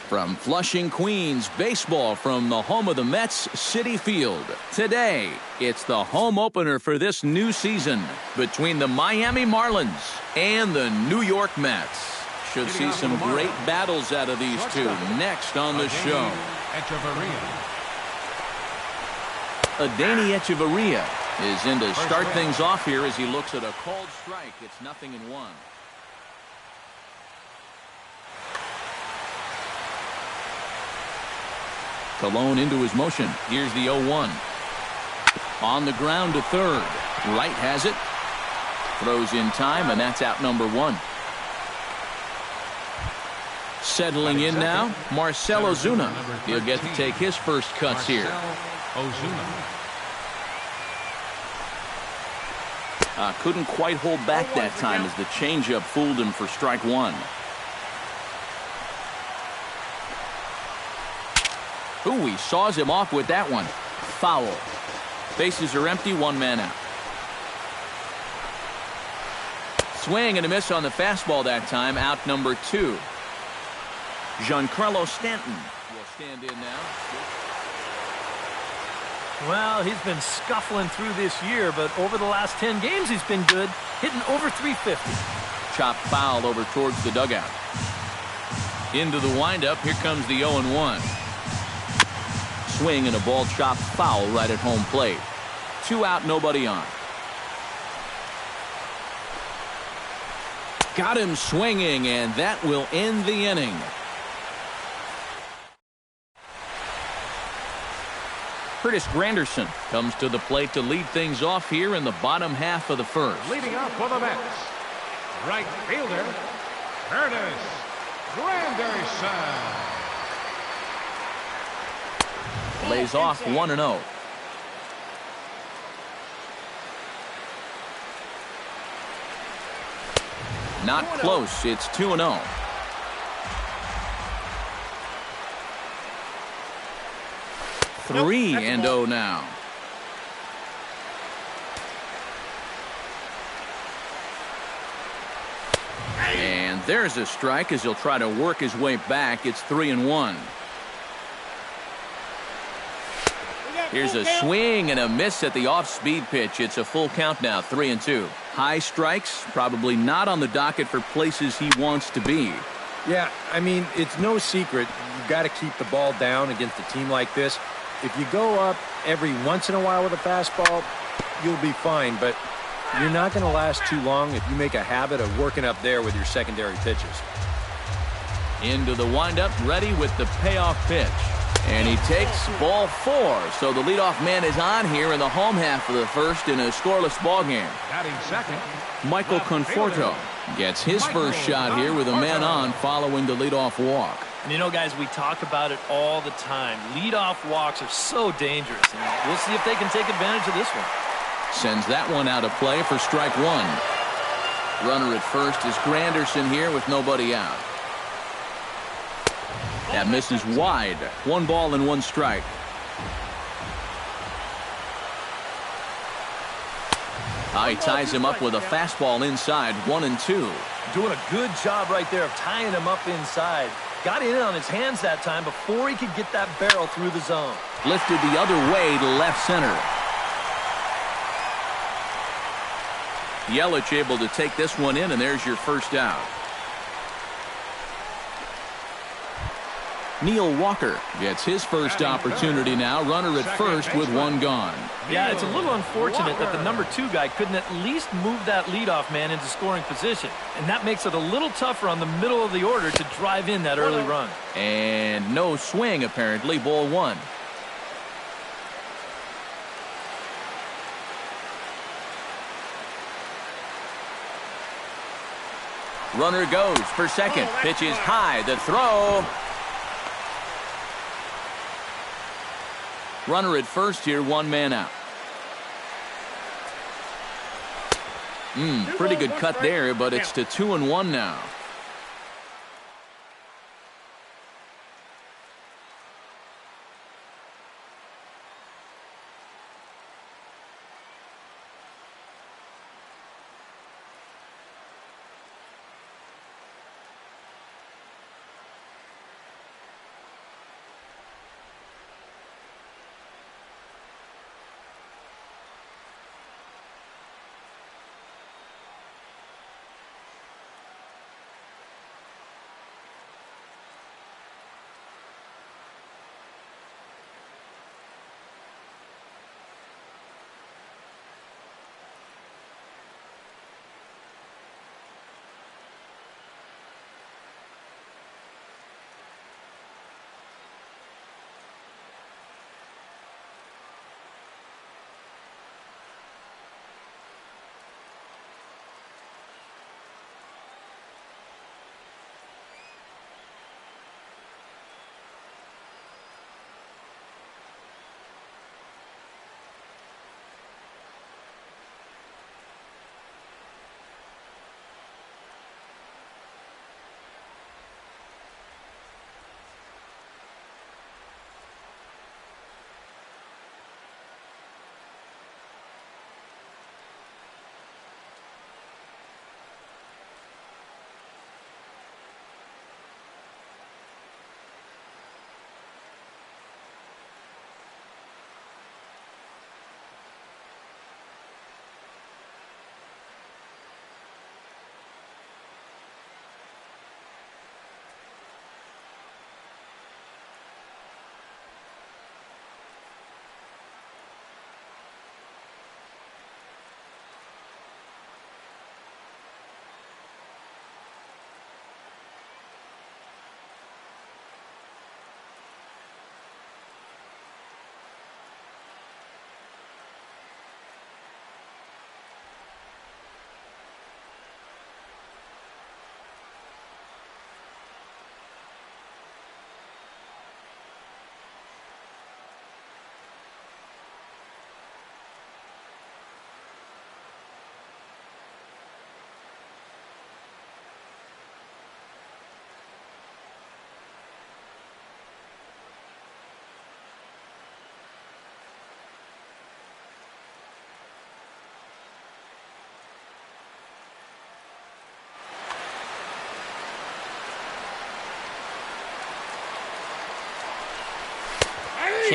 From Flushing, Queens, baseball from the home of the Mets, Citi Field. Today, it's the home opener for this new season between the Miami Marlins and the New York Mets. Should see some great battles out of these two next on the show. Adeiny Echeverria is in to start things off here as he looks at a called strike. It's 0-1. Colon into his motion. Here's the 0-1. On the ground to third. Wright has it. Throws in time, and that's out number 1. Settling in now, Marcell Ozuna. He'll get to take his first cuts here. Couldn't quite hold back that time as the changeup fooled him for strike 1. Ooh, he saws him off with that one. Foul. Bases are empty, 1 man out. Swing and a miss on the fastball that time, out number 2. Giancarlo Stanton will stand in now. Well, he's been scuffling through this year, but over the last 10 games he's been good, hitting over 350. Chopped foul over towards the dugout. Into the windup, here comes the 0-1. Swing and a ball chopped foul right at home plate. 2 out, nobody on. Got him swinging, and that will end the inning. Curtis Granderson comes to the plate to lead things off here in the bottom half of the first. Leading up for the Mets, right fielder, Curtis Granderson. Lays off 1-0. Not close. It's 2-0. Three and 0 now. And there's a strike as he'll try to work his way back. It's 3-1. Here's a swing and a miss at the off-speed pitch. It's a full count now, 3-2. High strikes, probably not on the docket for places he wants to be. Yeah, I mean, it's no secret. You've got to keep the ball down against a team like this. If you go up every once in a while with a fastball, you'll be fine, but you're not going to last too long if you make a habit of working up there with your secondary pitches. Into the windup, ready with the payoff pitch. And he takes ball 4. So the leadoff man is on here in the home half of the first in a scoreless ball game. Batting second, Michael Conforto gets his first shot here with a man on following the leadoff walk. And you know, guys, we talk about it all the time. Leadoff walks are so dangerous, and we'll see if they can take advantage of this one. Sends that one out of play for strike 1. Runner at first is Granderson here with nobody out. That misses wide. 1 ball and 1 strike. He ties him up with a fastball inside, 1-2. Doing a good job right there of tying him up inside. Got in on his hands that time before he could get that barrel through the zone. Lifted the other way to left center. Yelich able to take this one in, and there's your first out. Neil Walker gets his first opportunity now. Runner at first with 1 gone. Yeah, it's a little unfortunate that the number 2 guy couldn't at least move that leadoff man into scoring position. And that makes it a little tougher on the middle of the order to drive in that early run. And no swing, apparently. Ball 1. Runner goes for second. Pitch is high. The throw. Runner at first here, 1 man out. Pretty good cut there, but it's to 2-1 now.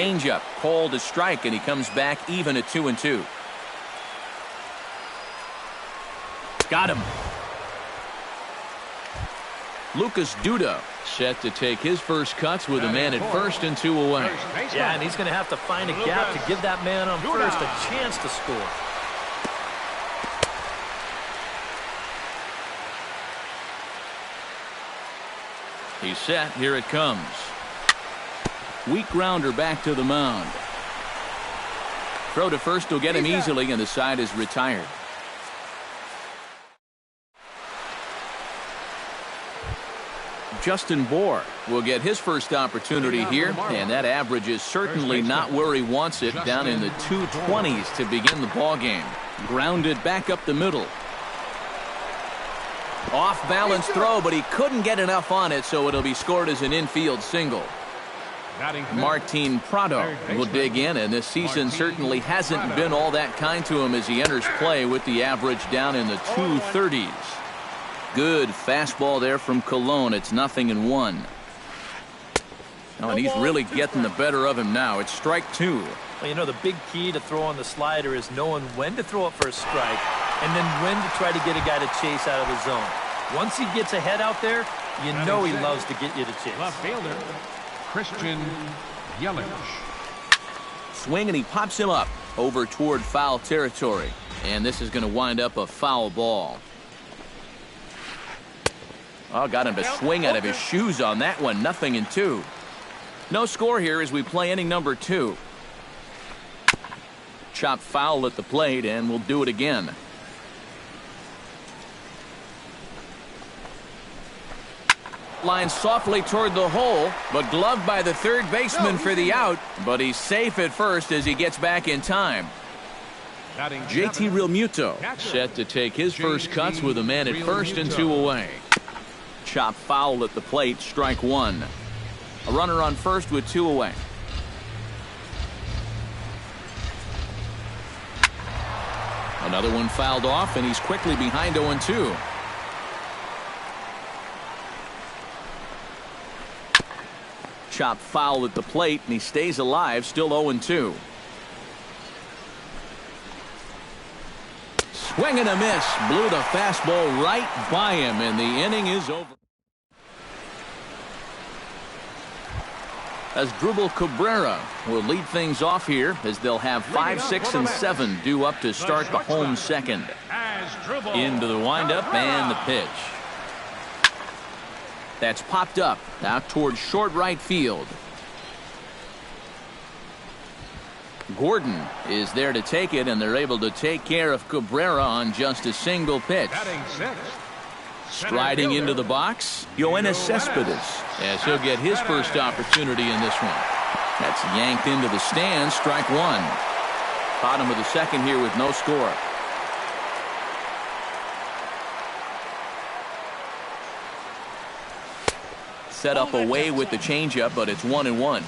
changeup, called to strike, and he comes back even at 2-2. Got him. Lucas Duda set to take his first cuts with a man at first and 2 away. Yeah, and he's going to have to find a gap to give that man on first a chance to score. He's set. Here it comes. Weak grounder back to the mound. Throw to first will get him easily, and the side is retired. Justin Bohr will get his first opportunity here, and that average is certainly not where he wants it, down in the 220s to begin the ball game. Grounded back up the middle. Off balance throw, but he couldn't get enough on it, so it'll be scored as an infield single. Martin Prado will dig in, and this season certainly hasn't been all that kind to him as he enters play with the average down in the 230s. Good fastball there from Colon. It's 0-1. Oh, and he's really getting the better of him now. It's strike 2. Well, you know, the big key to throw on the slider is knowing when to throw it for a strike and then when to try to get a guy to chase out of the zone. Once he gets ahead out there, you know he loves to get you to chase. Left fielder, Christian Yelich. Swing, and he pops him up over toward foul territory. And this is going to wind up a foul ball. Oh, got him to swing out of his shoes on that one. 0-2. No score here as we play inning number 2. Chop foul at the plate, and we'll do it again. Line softly toward the hole, but gloved by the third baseman for the out. But he's safe at first as he gets back in time. JT Realmuto set to take his first cuts with a man at first and 2 away. Chop foul at the plate, strike 1. A runner on first with 2 away. Another one fouled off, and he's quickly behind 0-2. Chop foul at the plate, and he stays alive, still 0-2. Swing and a miss. Blew the fastball right by him, and the inning is over. As Drupal Cabrera will lead things off here, as they'll have 5, 6, and 7 due up to start the home second. Into the windup and the pitch. That's popped up out towards short right field. Gordon is there to take it, and they're able to take care of Cabrera on just a single pitch. Striding into the box, Yoenis Cespedes, as he'll get his first opportunity in this one. That's yanked into the stands, strike 1. Bottom of the second here with no score. Set up away with the changeup, but it's 1-1.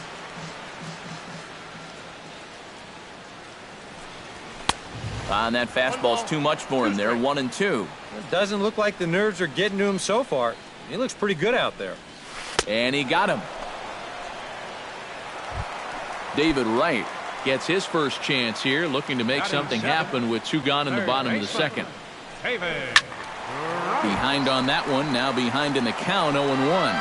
And that fastball's too much for him there. 1-2. It doesn't look like the nerves are getting to him so far. He looks pretty good out there. And he got him. David Wright gets his first chance here, looking to make something happen with 2 gone in the bottom of the second. Behind on that one, now behind in the count, 0-1.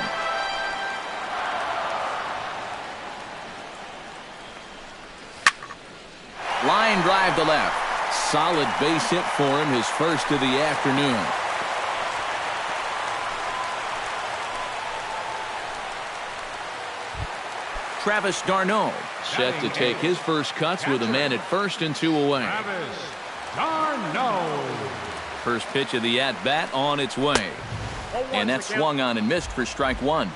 Line drive to left. Solid base hit for him, his first of the afternoon. Travis d'Arnaud set to take his first cuts with a man at first and 2 away. First pitch of the at-bat on its way. And that swung on and missed for strike 1.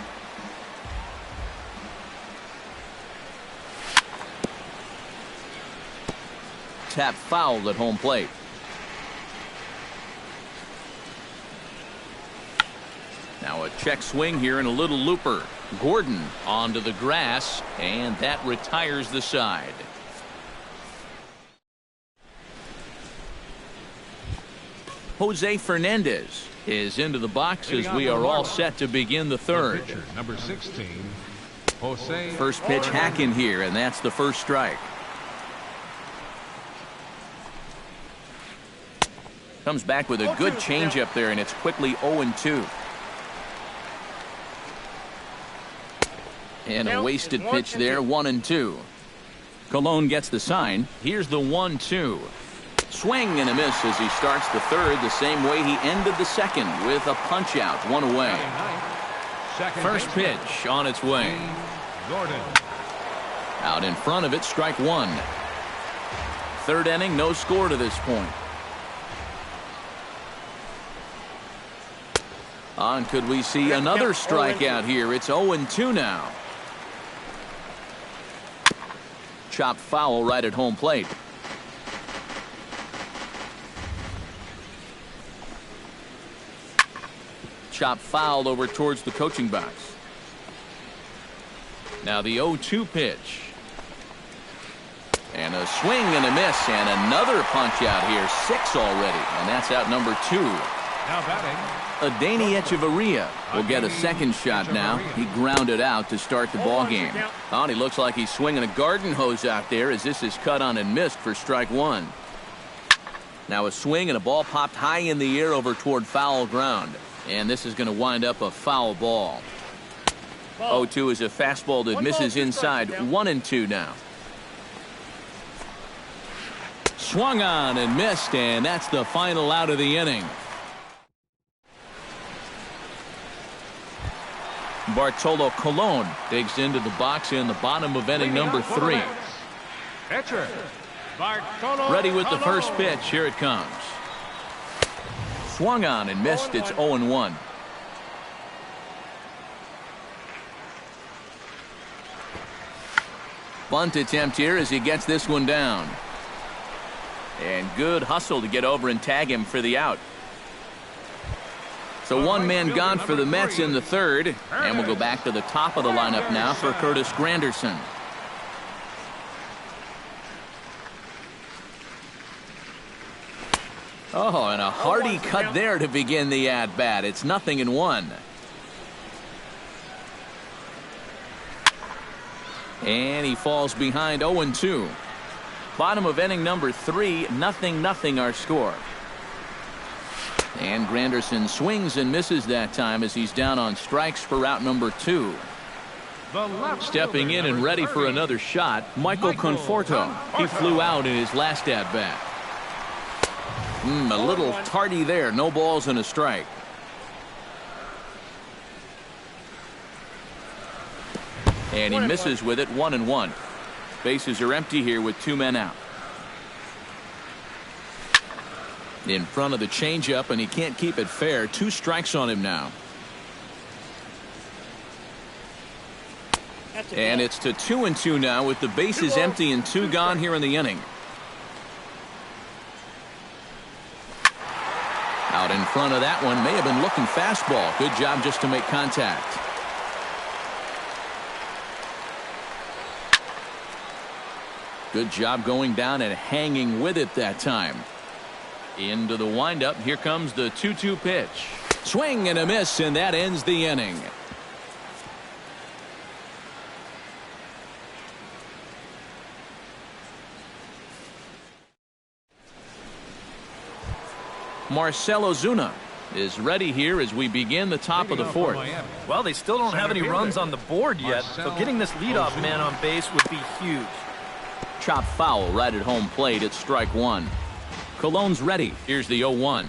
Tap fouled at home plate. Now a check swing here and a little looper. Gordon onto the grass, and that retires the side. Jose Fernandez is into the box as we are all set to begin the third. Number 16, Jose. First pitch hacking here, and that's the first strike. Comes back with a good changeup there, and it's quickly 0-2. And a wasted pitch there, 1-2. Colon gets the sign. Here's the 1-2. Swing and a miss as he starts the third the same way he ended the second with a punch out, one away. First pitch on its way. Gordon. Out in front of it, strike one. Third inning, no score to this point. And could we see another strikeout here? It's 0-2 now. Chopped foul right at home plate. Chopped foul over towards the coaching box. Now the 0-2 pitch. And a swing and a miss, and another punch out here. 6 already, and that's out number 2. Now batting. Adani Echeverria will get a second shot now. He grounded out to start the ball game. Oh, and he looks like he's swinging a garden hose out there as this is cut on and missed for strike one. Now a swing and a ball popped high in the air over toward foul ground. And this is going to wind up a foul ball. 0-2 is a fastball that misses inside. 1-2 now. Swung on and missed, and that's the final out of the inning. Bartolo Colon digs into the box in the bottom of inning number 3. Pitcher. Bartolo Ready with the Colon. first pitch. Here it comes. Swung on and missed. It's 0-1. Bunt attempt here as he gets this one down. And good hustle to get over and tag him for the out. So one man gone for the Mets in the third. And we'll go back to the top of the lineup now for Curtis Granderson. Oh, and a hearty cut there to begin the at-bat. It's 0-1. And he falls behind 0-2. Bottom of inning number 3, 0-0 our score. And Granderson swings and misses that time as he's down on strikes for out number 2. Stepping in and ready for another shot, Michael Conforto. He flew out in his last at-bat. A little tardy there. No balls and a strike. And he misses with it, 1-1. Bases are empty here with 2 men out. In front of the changeup, and he can't keep it fair. 2 strikes on him now. And it's to 2-2 now with the bases empty and 2 gone here in the inning. Out in front of that one, may have been looking fastball. Good job just to make contact. Good job going down and hanging with it that time. Into the windup. Here comes the 2-2 pitch. Swing and a miss, and that ends the inning. Marcell Ozuna is ready here as we begin the top of the 4th. Well, they still don't have any runs on the board yet, so getting this leadoff man on base would be huge. Chopped foul right at home plate. It's strike one. Colon's ready. Here's the 0-1.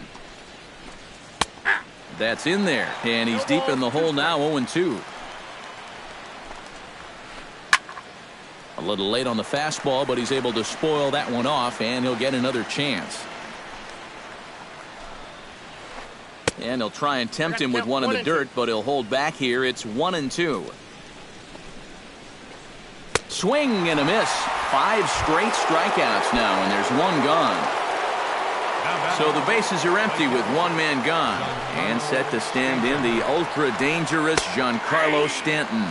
That's in there, and he's deep in the hole now. 0-2. A little late on the fastball, but he's able to spoil that one off, and he'll get another chance. And he'll try and tempt him with one in the dirt, but he'll hold back here. It's 1-2. Swing and a miss. 5 straight strikeouts now, and there's 1 gone. So the bases are empty with 1 man gone. And set to stand in the ultra-dangerous Giancarlo Stanton.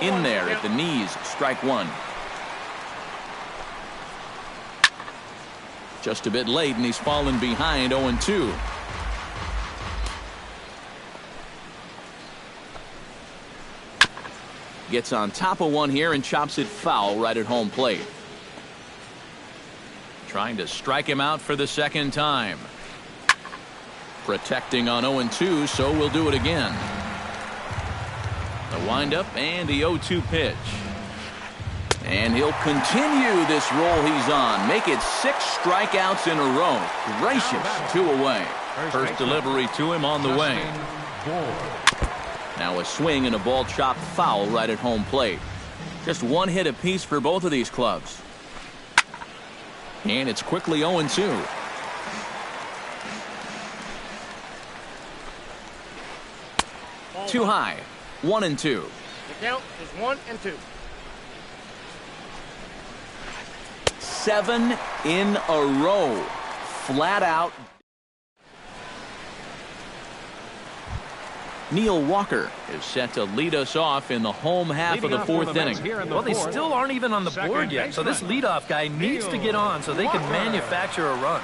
In there at the knees, strike 1. Just a bit late, and he's fallen behind 0-2. Gets on top of one here and chops it foul right at home plate. Trying to strike him out for the second time. Protecting on 0-2, so we'll do it again. The windup and the 0-2 pitch. And he'll continue this roll he's on. Make it 6 strikeouts in a row. Gracious, 2 away. First delivery to him on the way. Now a swing and a ball chopped foul right at home plate. Just 1 hit apiece for both of these clubs. And it's quickly 0-2. Too high. 1-2. The count is 1-2. 7 in a row. Flat out. Neil Walker is set to lead us off in the home half of the 4th inning. Well, they still aren't even on the board yet, so this leadoff guy needs to get on so they can manufacture a run.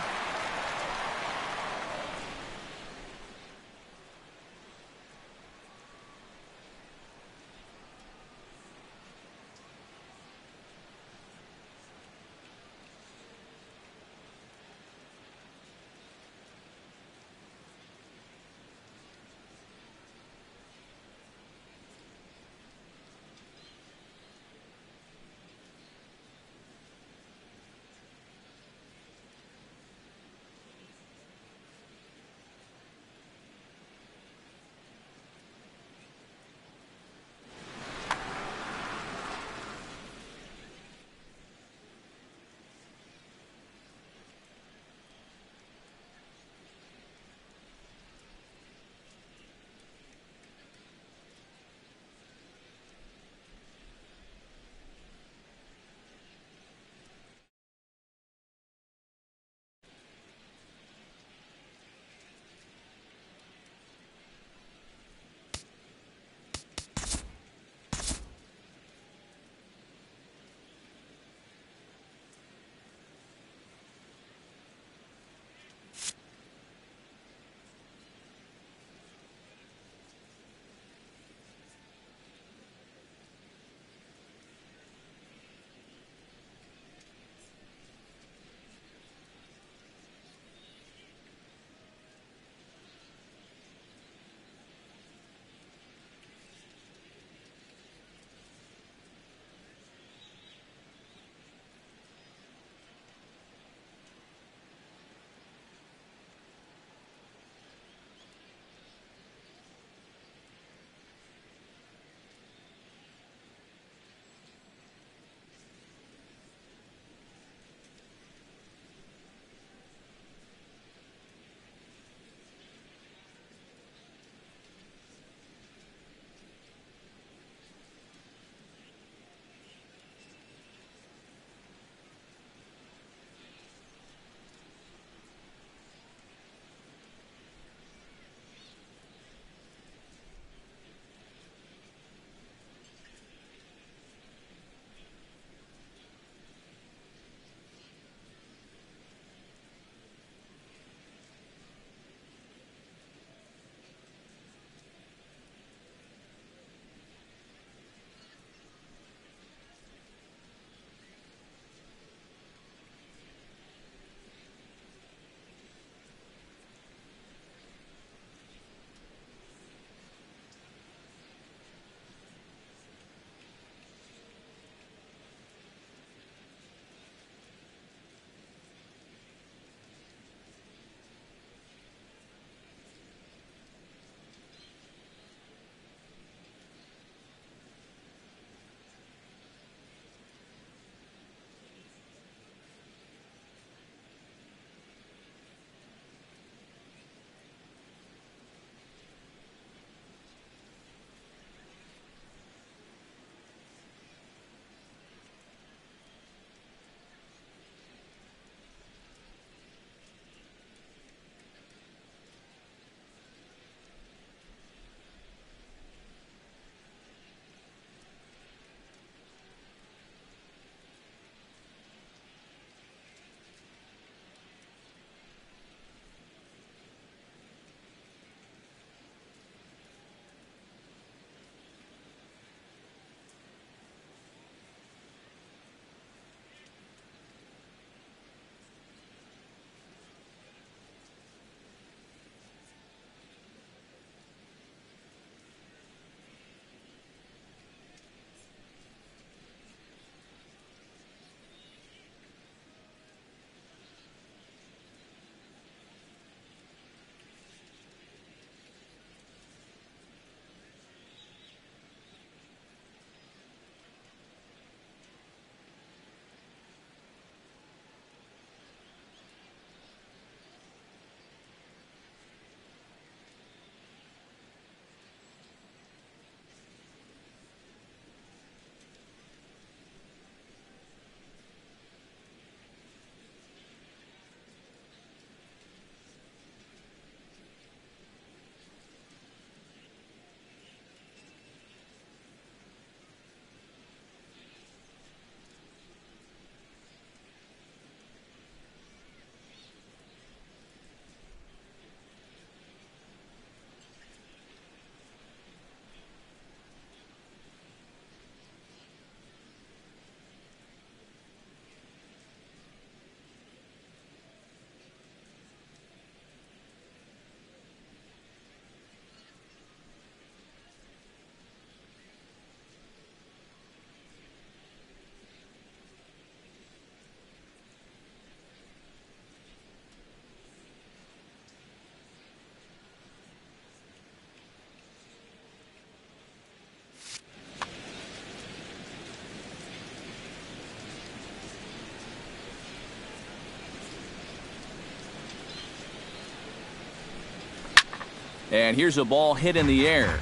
And here's a ball hit in the air.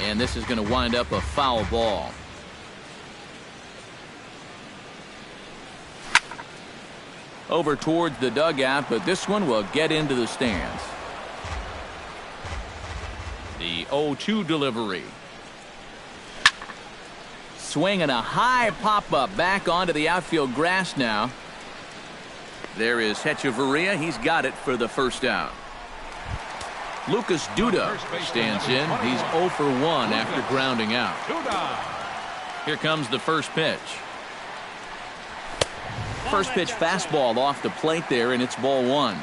And this is going to wind up a foul ball. Over towards the dugout, but this one will get into the stands. The 0-2 delivery. Swing and a high pop-up back onto the outfield grass now. There is Hechavarria. He's got it for the first out. Lucas Duda stands in. He's 0 for 1 after grounding out. Here comes the first pitch. First pitch fastball off the plate there, and it's ball 1.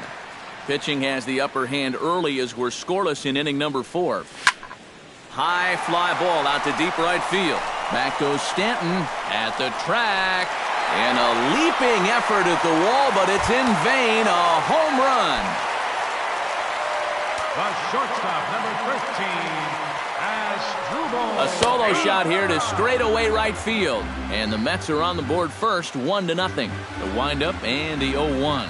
Pitching has the upper hand early as we're scoreless in inning number 4. High fly ball out to deep right field. Back goes Stanton at the track. And a leaping effort at the wall, but it's in vain. A home run. The shortstop, number 13, Asdrubal. A solo shot here to straightaway right field. And the Mets are on the board first, 1-0. The windup and the 0-1.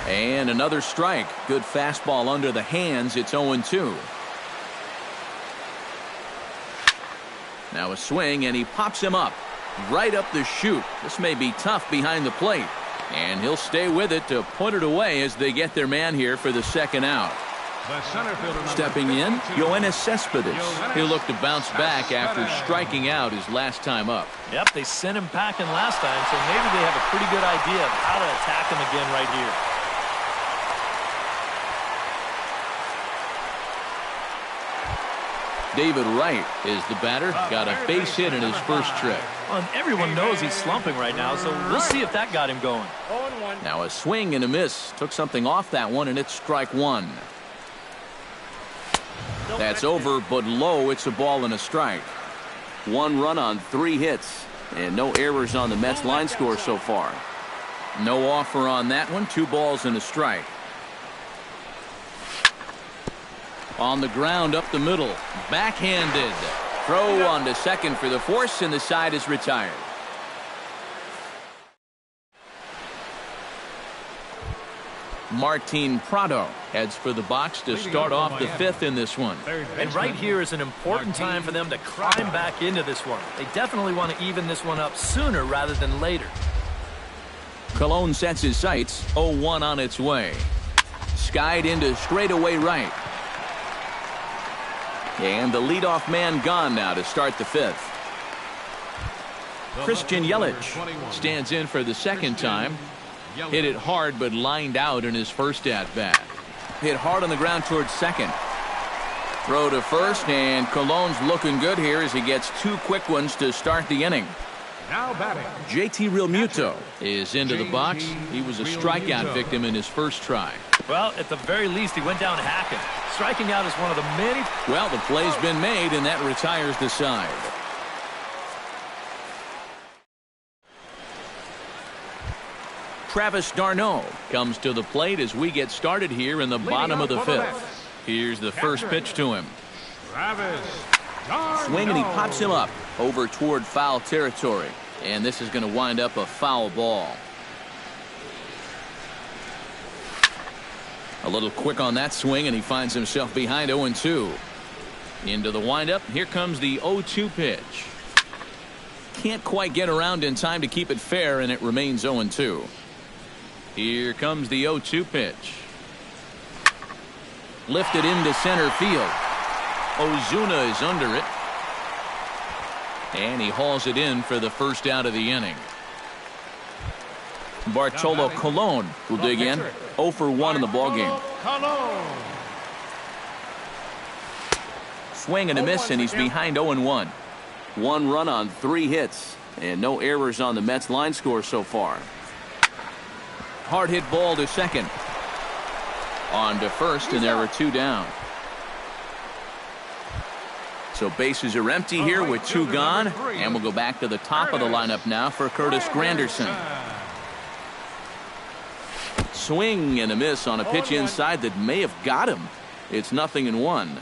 And another strike. Good fastball under the hands. It's 0-2. Now a swing, and he pops him up. Right up the chute. This may be tough behind the plate. And he'll stay with it to put it away as they get their man here for the second out. Stepping in, Yoenis Cespedes. He'll look to bounce back after striking out his last time up. Yep, they sent him packing last time, so maybe they have a pretty good idea of how to attack him again right here. David Wright is the batter. Got a base hit in his first trip. Well, and everyone knows he's slumping right now, so we'll see if that got him going. Now a swing and a miss. Took something off that one, and it's strike 1. That's over, but low. It's a ball and a strike. 1 run on 3 hits, and no errors on the Mets line score so far. No offer on that one. 2 balls and a strike. On the ground up the middle. Backhanded. Throw on to second for the force, and the side is retired. Martin Prado heads for the box to start off the 5th in this one. And right here is an important time for them to climb back into this one. They definitely want to even this one up sooner rather than later. Colon sets his sights. 0-1 on its way. Skied into straightaway right. And the leadoff man gone now to start the 5th. Christian Yelich stands in for the second time. Hit it hard, but lined out in his first at-bat. Hit hard on the ground towards second. Throw to first, and Colon's looking good here as he gets 2 quick ones to start the inning. Now batting. JT Realmuto is into the box. He was a strikeout victim in his first try. Well, at the very least, he went down hacking. Striking out is one of the many. Well, the play's been made, and that retires the side. Travis d'Arnaud comes to the plate as we get started here in the bottom of the 5th. Here's the first pitch to him. Swing, and he pops him up over toward foul territory. And this is going to wind up a foul ball. A little quick on that swing, and he finds himself behind 0-2. Into the windup. Here comes the 0-2 pitch. Can't quite get around in time to keep it fair, and it remains 0-2. Here comes the 0-2 pitch. Lifted into center field. Ozuna is under it. And he hauls it in for the first out of the inning. Bartolo Colon will dig in. 0 for 1 in the ballgame. Swing and a miss, and he's behind 0-1. 1 run on 3 hits, and no errors on the Mets line score so far. Hard hit ball to second. On to first, and there are 2 down. So bases are empty here with 2 gone, and we'll go back to the top of the lineup now for Curtis Granderson. Swing and a miss on a pitch inside that may have got him. It's 0-1.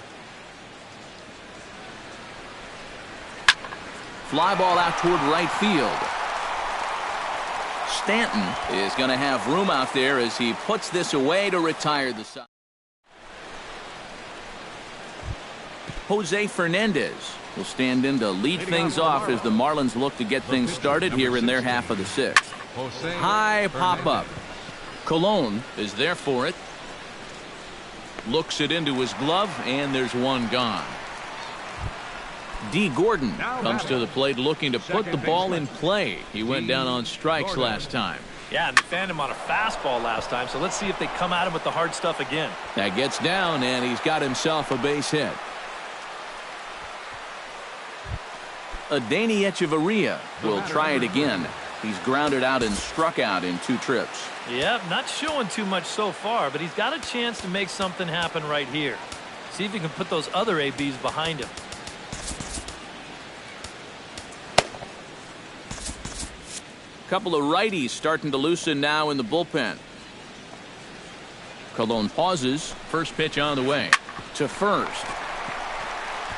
Fly ball out toward right field. Stanton is going to have room out there as he puts this away to retire the side. Jose Fernandez will stand in to lead things off as the Marlins look to get things started here in their half of the sixth. High pop-up. Colon is there for it. Looks it into his glove, and there's one gone. D. Gordon comes to the plate looking to put the ball in play. He went down on strikes last time. Yeah, and they fanned him on a fastball last time, so let's see if they come at him with the hard stuff again. That gets down, and he's got himself a base hit. Adeiny Echeverria will try it again. He's grounded out and struck out in 2 trips. Yep, not showing too much so far, but he's got a chance to make something happen right here. See if he can put those other ABs behind him. Couple of righties starting to loosen now in the bullpen. Colon pauses. First pitch on the way to first.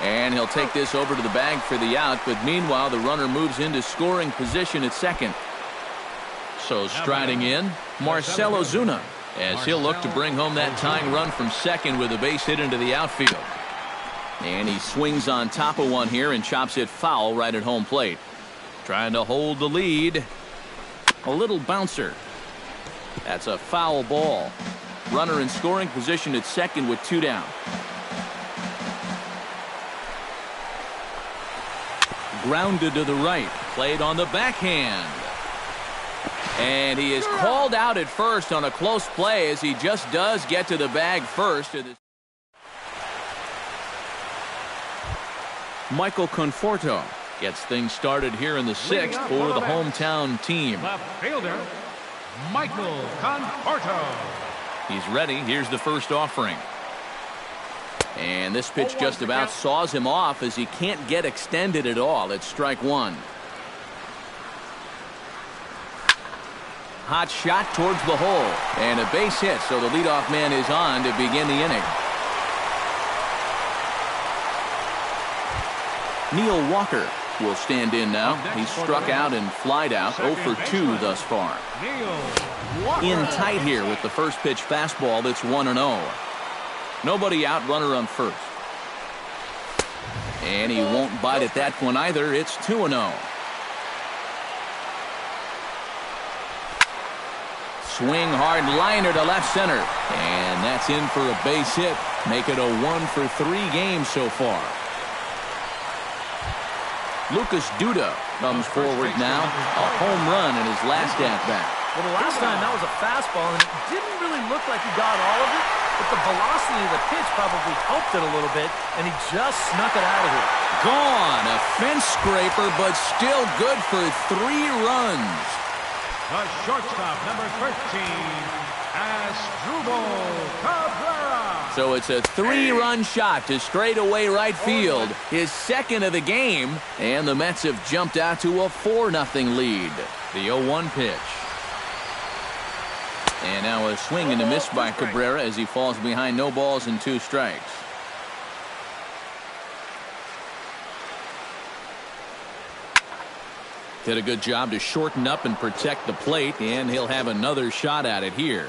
And he'll take this over to the bag for the out, but meanwhile the runner moves into scoring position at second. So striding in, Marcell Ozuna, as he'll look to bring home that tying run from second with a base hit into the outfield. And he swings on top of one here and chops it foul right at home plate. Trying to hold the lead. A little bouncer. That's a foul ball. Runner in scoring position at second with 2 down. Grounded to the right. Played on the backhand. And he is called out at first on a close play as he just does get to the bag first. Michael Conforto gets things started here in the 6th for the hometown team. Left fielder, Michael Conforto. He's ready. Here's the first offering. And this pitch just about saws him off as he can't get extended at all. It's strike 1. Hot shot towards the hole. And a base hit, so the leadoff man is on to begin the inning. Neil Walker will stand in now. He's struck out and flied out. 0 for 2 thus far. In tight here with the first pitch fastball. It's 1-0. Nobody out, runner on first. And he won't bite at that one either. It's 2-0. Swing hard liner to left center. And that's in for a base hit. Make it a 1 for 3 games so far. Lucas Duda comes forward now. A home run in his last at-bat. Well, the last time that was a fastball, and it didn't really look like he got all of it, but the velocity of the pitch probably helped it a little bit, and he just snuck it out of here. Gone. A fence scraper, but still good for 3 runs. The shortstop, number 13, Asdrubal Cabrera. So it's a 3-run shot to straightaway right field, his second of the game, and the Mets have jumped out to a 4-0 lead. The 0-1 pitch. And now a swing and a miss by Cabrera as he falls behind, no balls and 2 strikes. Did a good job to shorten up and protect the plate, and he'll have another shot at it here.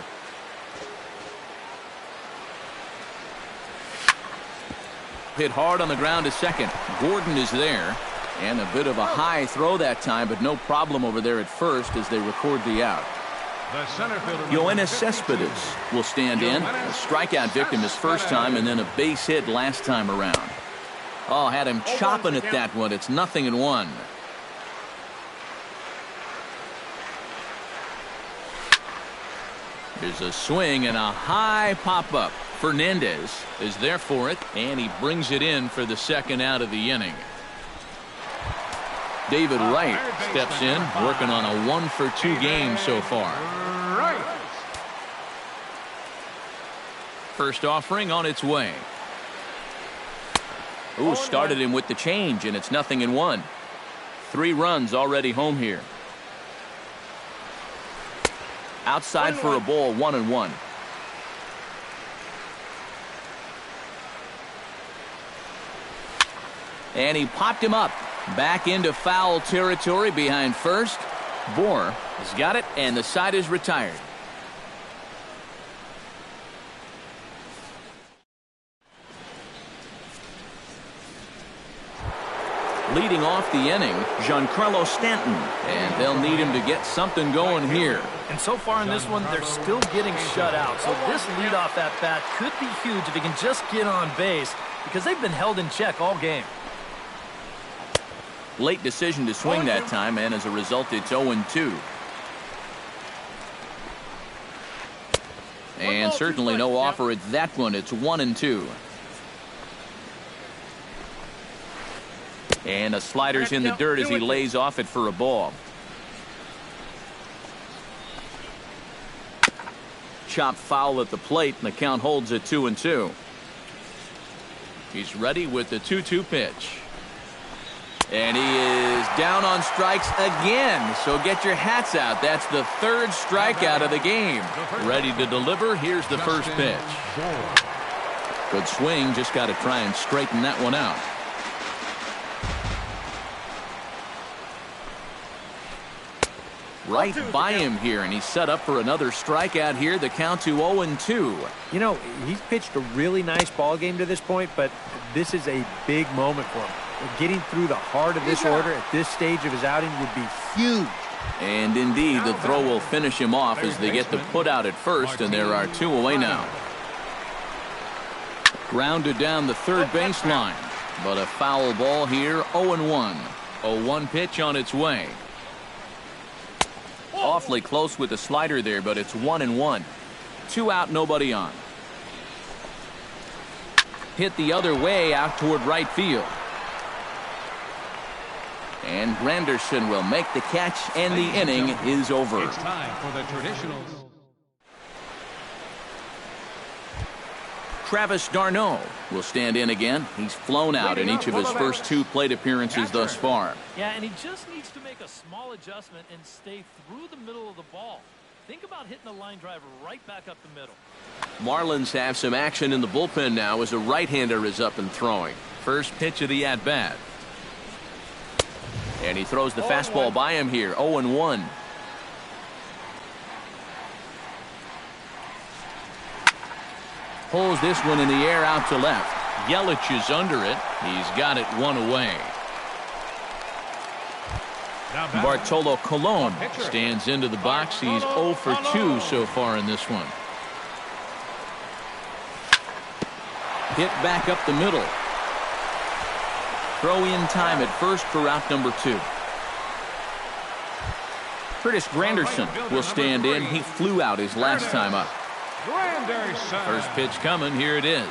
Hit hard on the ground to second. Gordon is there, and a bit of a high throw that time, but no problem over there at first as they record the out. Yoenis Cespedes will stand in. A strikeout victim his first time, and then a base hit last time around. Oh, had him chopping at that one. It's 0-1. There's a swing and a high pop-up. Fernandez is there for it, and he brings it in for the second out of the inning. David Wright steps in, working on a 1 for 2 game so far. First offering on its way. Ooh, started him with the change, and it's 0-1. 3 runs already home here. Outside for a ball, 1-1. And he popped him up. Back into foul territory behind first. Bohr has got it, and the side is retired. Leading off the inning, Giancarlo Stanton. And they'll need him to get something going here. And so far in this one, they're still getting shut out. So this leadoff at bat could be huge if he can just get on base, because they've been held in check all game. Late decision to swing that time, and as a result, it's 0-2. And certainly no offer at that one. It's 1-2. And a slider's in the dirt as he lays off it for a ball. Chopped foul at the plate, and the count holds at 2-2. He's ready with the 2-2 pitch. And he is down on strikes again. So get your hats out. That's the third strikeout of the game. Ready to deliver. Here's the first pitch. Good swing. Just got to try and straighten that one out. Right by him here, and he's set up for another strikeout here. The count to 0-2. You know, he's pitched a really nice ball game to this point, but this is a big moment for him. Getting through the heart of this order at this stage of his outing would be huge. And indeed, the throw will finish him off as they get the put out at first, and there are 2 away now. Grounded down the third baseline, but a foul ball here. 0-1. 0-1 pitch on its way. Awfully close with the slider there, but it's 1-1. 2 out, nobody on. Hit the other way out toward right field. And Granderson will make the catch, and the inning is over. It's time for the traditional. Travis d'Arnaud will stand in again. He's flown out in each of his first 2 plate appearances thus far. Yeah, and he just needs to make a small adjustment and stay through the middle of the ball. Think about hitting the line driver right back up the middle. Marlins have some action in the bullpen now as a right-hander is up and throwing. First pitch of the at-bat. And he throws the fastball by him here. 0-1. Pulls this one in the air out to left. Yelich is under it. He's got it 1 away. Bartolo Colon stands into the box. He's 0 for 2 so far in this one. Hit back up the middle. Throw in time at first for out number 2. Curtis Granderson will stand in. He flew out his last time up. First pitch coming. Here it is.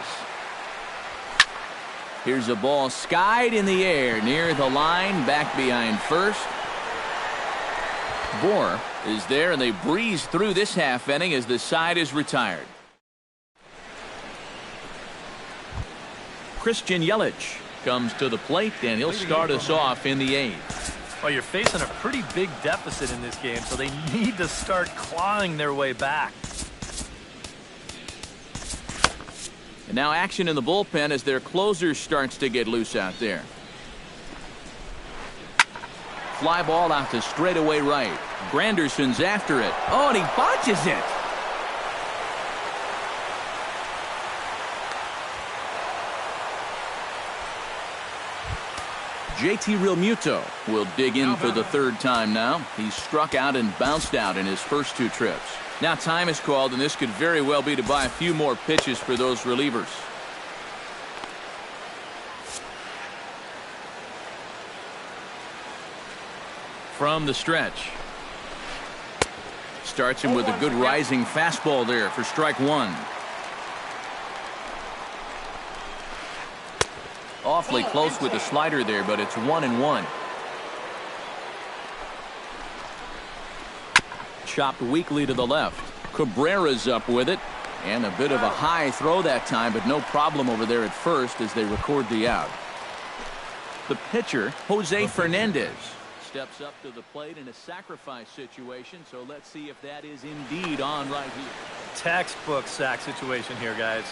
Here's a ball skied in the air near the line, back behind first. Bohr is there, and they breeze through this half inning as the side is retired. Christian Yelich comes to the plate, and he'll start us off in the 8th. Well, you're facing a pretty big deficit in this game, so they need to start clawing their way back. And now action in the bullpen as their closer starts to get loose out there. Fly ball out to straightaway right. Granderson's after it. Oh, and he botches it. JT Realmuto will dig in for the 3rd time now. He's struck out and bounced out in his first 2 trips. Now time is called, and this could very well be to buy a few more pitches for those relievers. From the stretch. Starts him with a good rising fastball there for strike 1. Awfully close with the slider there, but it's 1-1. Chopped weakly to the left. Cabrera's up with it. And a bit of a high throw that time, but no problem over there at first as they record the out. The pitcher, Jose Fernandez, steps up to the plate in a sacrifice situation, so let's see if that is indeed on right here. Textbook sack situation here, guys.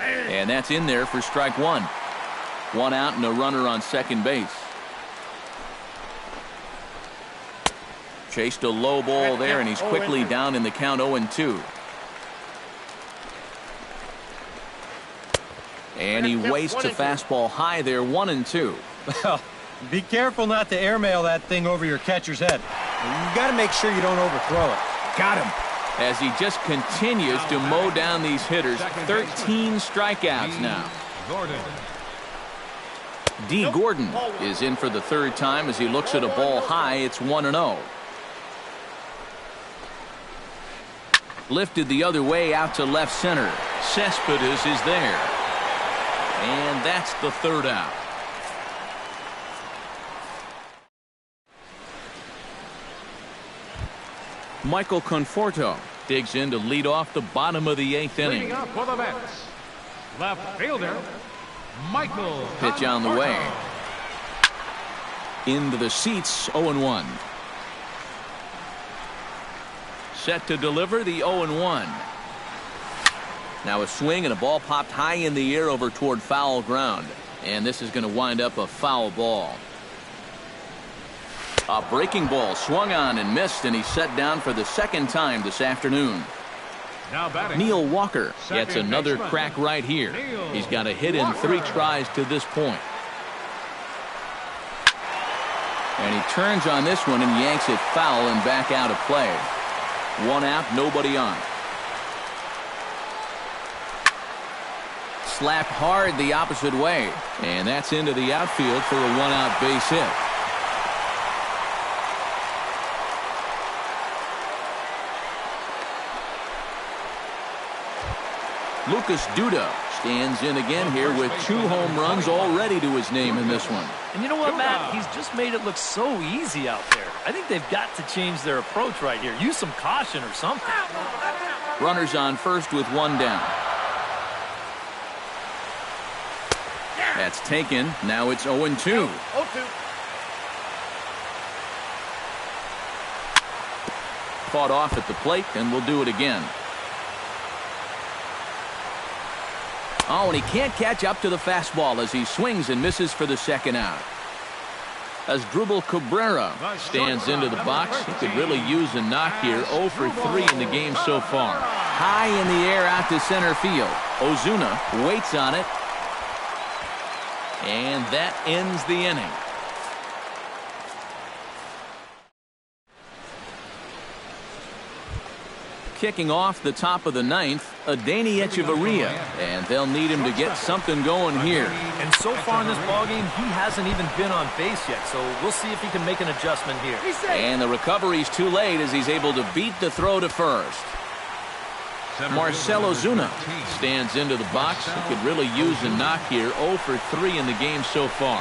And that's in there for strike 1. 1 out and a runner on second base. Chased a low ball there, and he's quickly down in the count 0-2. And he wastes a fastball high there, 1-2. Well, be careful not to airmail that thing over your catcher's head. You got to make sure you don't overthrow it. Got him. As he just continues to mow down these hitters. 13 strikeouts now. D. Gordon is in for the third time as he looks at a ball high. It's 1-0. Lifted the other way out to left center. Cespedes is there. And that's the third out. Michael Conforto digs in to lead off the bottom of the 8th inning. Leading up for the Mets, left fielder, Michael. Pitch on the way. Into the seats, 0-1. Set to deliver the 0-1. Now a swing and a ball popped high in the air over toward foul ground. And this is going to wind up a foul ball. A breaking ball swung on and missed, and he's set down for the second time this afternoon. Now batting, Neil Walker gets second another baseman, crack right here. Neil He's got a hit in Walker. 3 tries to this point. And he turns on this one and yanks it foul and back out of play. 1 out, nobody on. Slapped hard the opposite way. And that's into the outfield for a 1-out base hit. Lucas Duda stands in again here with 2 home runs already to his name in this one. And you know what, Matt? He's just made it look so easy out there. I think they've got to change their approach right here. Use some caution or something. Runners on first with 1 down. That's taken. Now it's 0-2. 0-2. Fought off at the plate, and we'll do it again. Oh, and he can't catch up to the fastball as he swings and misses for the second out. As Dribble Cabrera stands into the box, he could really use a knock here. 0 for 3 in the game so far. High in the air out to center field. Ozuna waits on it. And that ends the inning. Kicking off the top of the 9th, Adeiny Echeverria, and they'll need him to get something going here. And so far in this ballgame, he hasn't even been on base yet, so we'll see if he can make an adjustment here. And the recovery's too late as he's able to beat the throw to first. Marcell Ozuna stands into the box. He could really use a knock here. 0 for 3 in the game so far.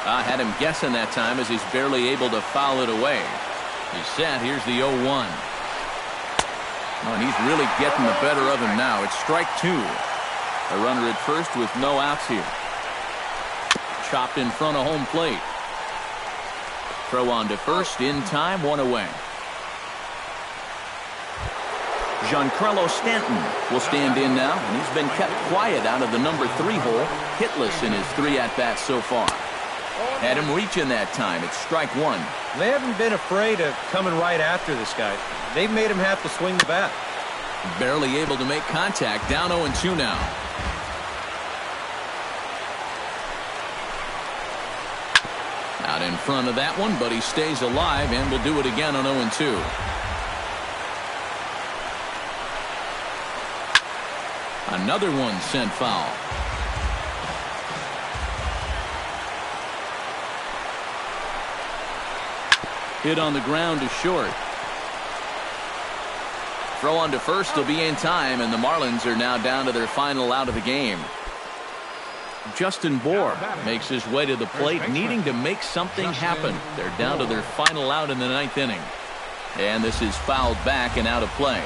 I had him guessing that time as he's barely able to foul it away. He's set. Here's the 0-1. Oh, and he's really getting the better of him now. It's strike 2. A runner at first with no outs here. Chopped in front of home plate. Throw on to first in time, 1 away. Giancarlo Stanton will stand in now, and he's been kept quiet out of the number 3 hole, hitless in his 3 at-bats so far. Had him reaching that time. It's strike 1. They haven't been afraid of coming right after this guy. They've made him have to swing the bat. Barely able to make contact. Down 0-2 now. Out in front of that one, but he stays alive and will do it again on 0-2. Another one sent foul. Hit on the ground to short. Throw on to first will be in time, and the Marlins are now down to their final out of the game. Justin Bour makes his way to the plate, needing to make something happen. They're down to their final out in the 9th inning. And this is fouled back and out of play.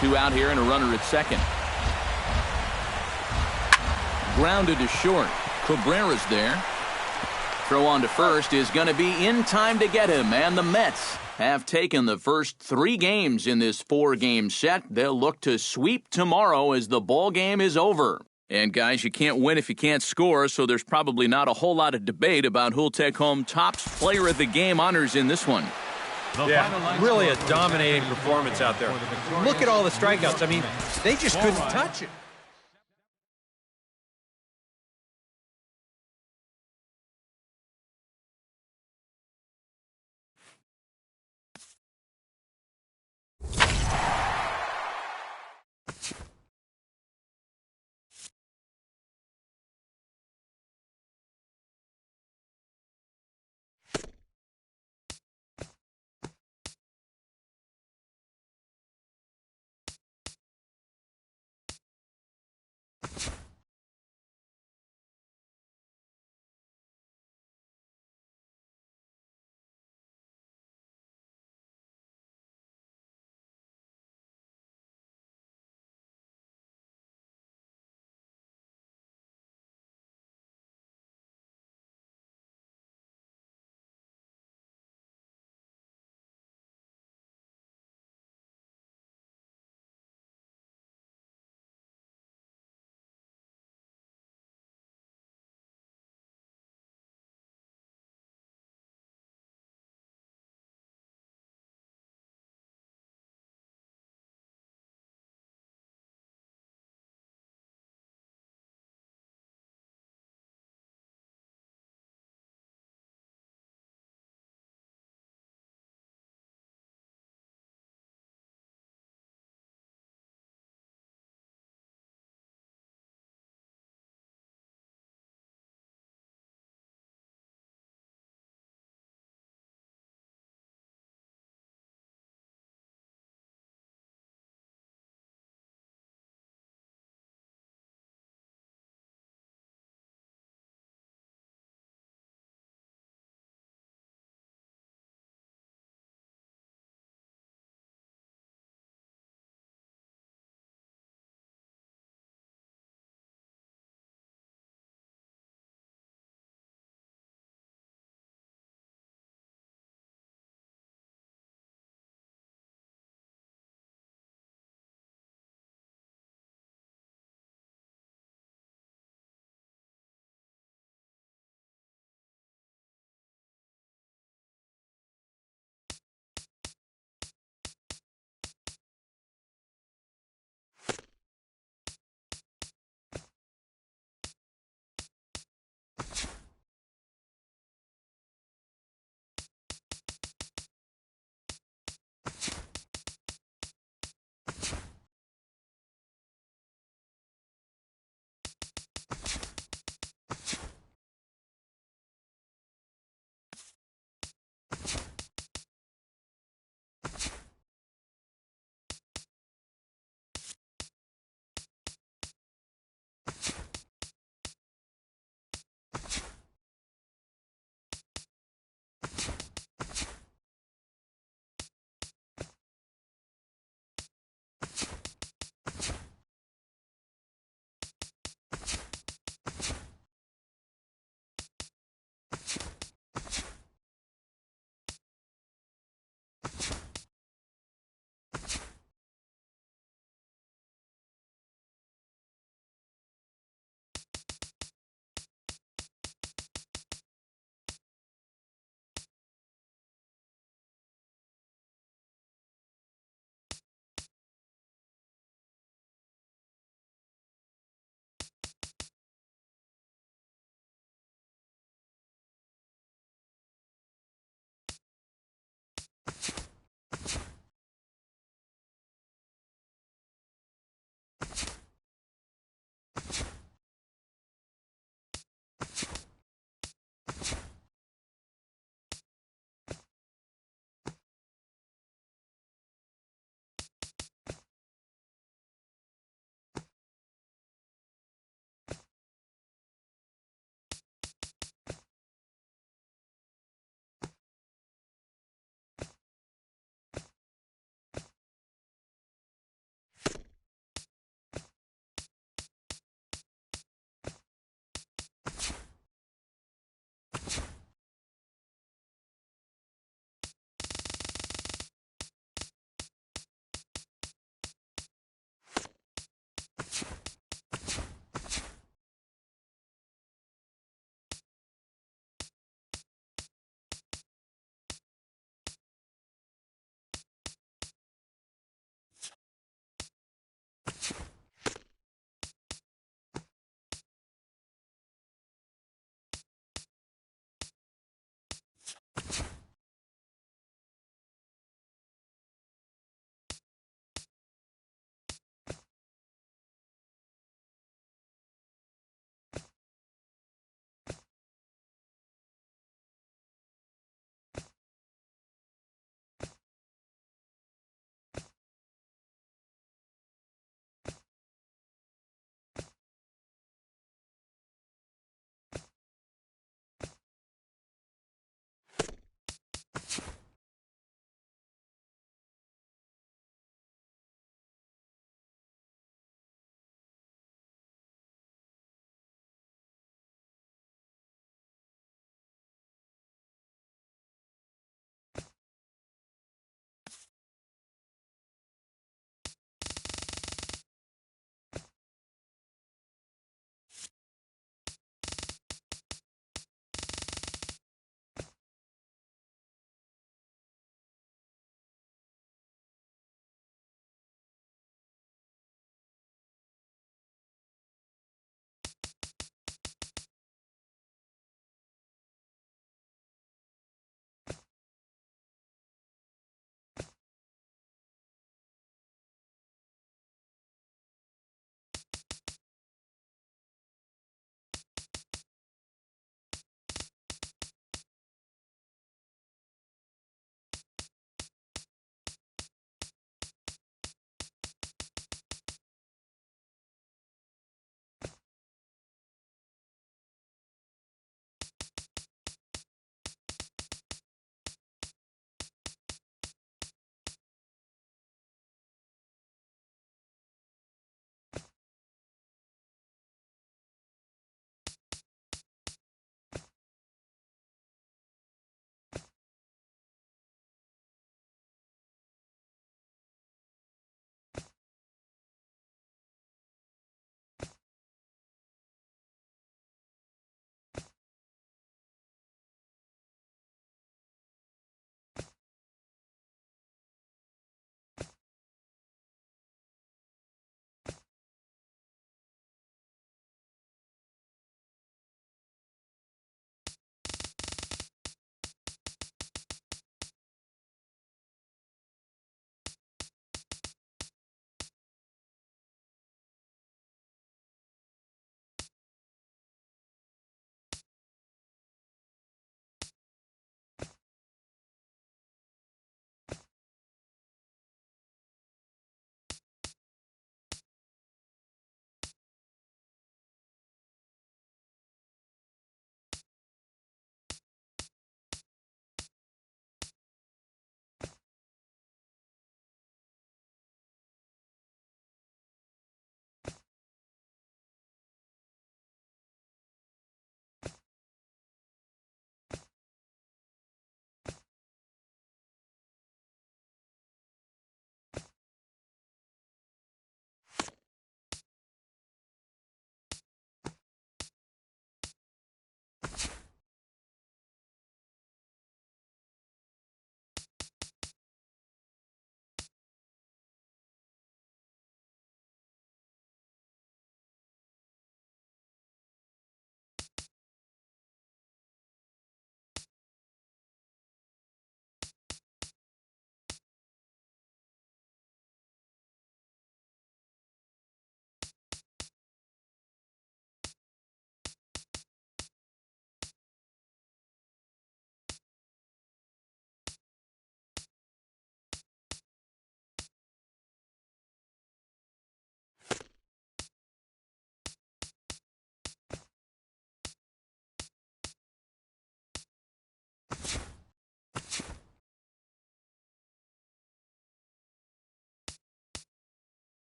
2 out here and a runner at second. Grounded to short. Cabrera's there. Throw on to first is going to be in time to get him, and the Mets have taken the first 3 games in this 4-game set. They'll look to sweep tomorrow as the ball game is over. And guys, you can't win if you can't score, so there's probably not a whole lot of debate about who'll take home Topps Player of the Game honors in this one. Yeah, really a dominating performance out there. Look at all the strikeouts. I mean, they just couldn't touch it.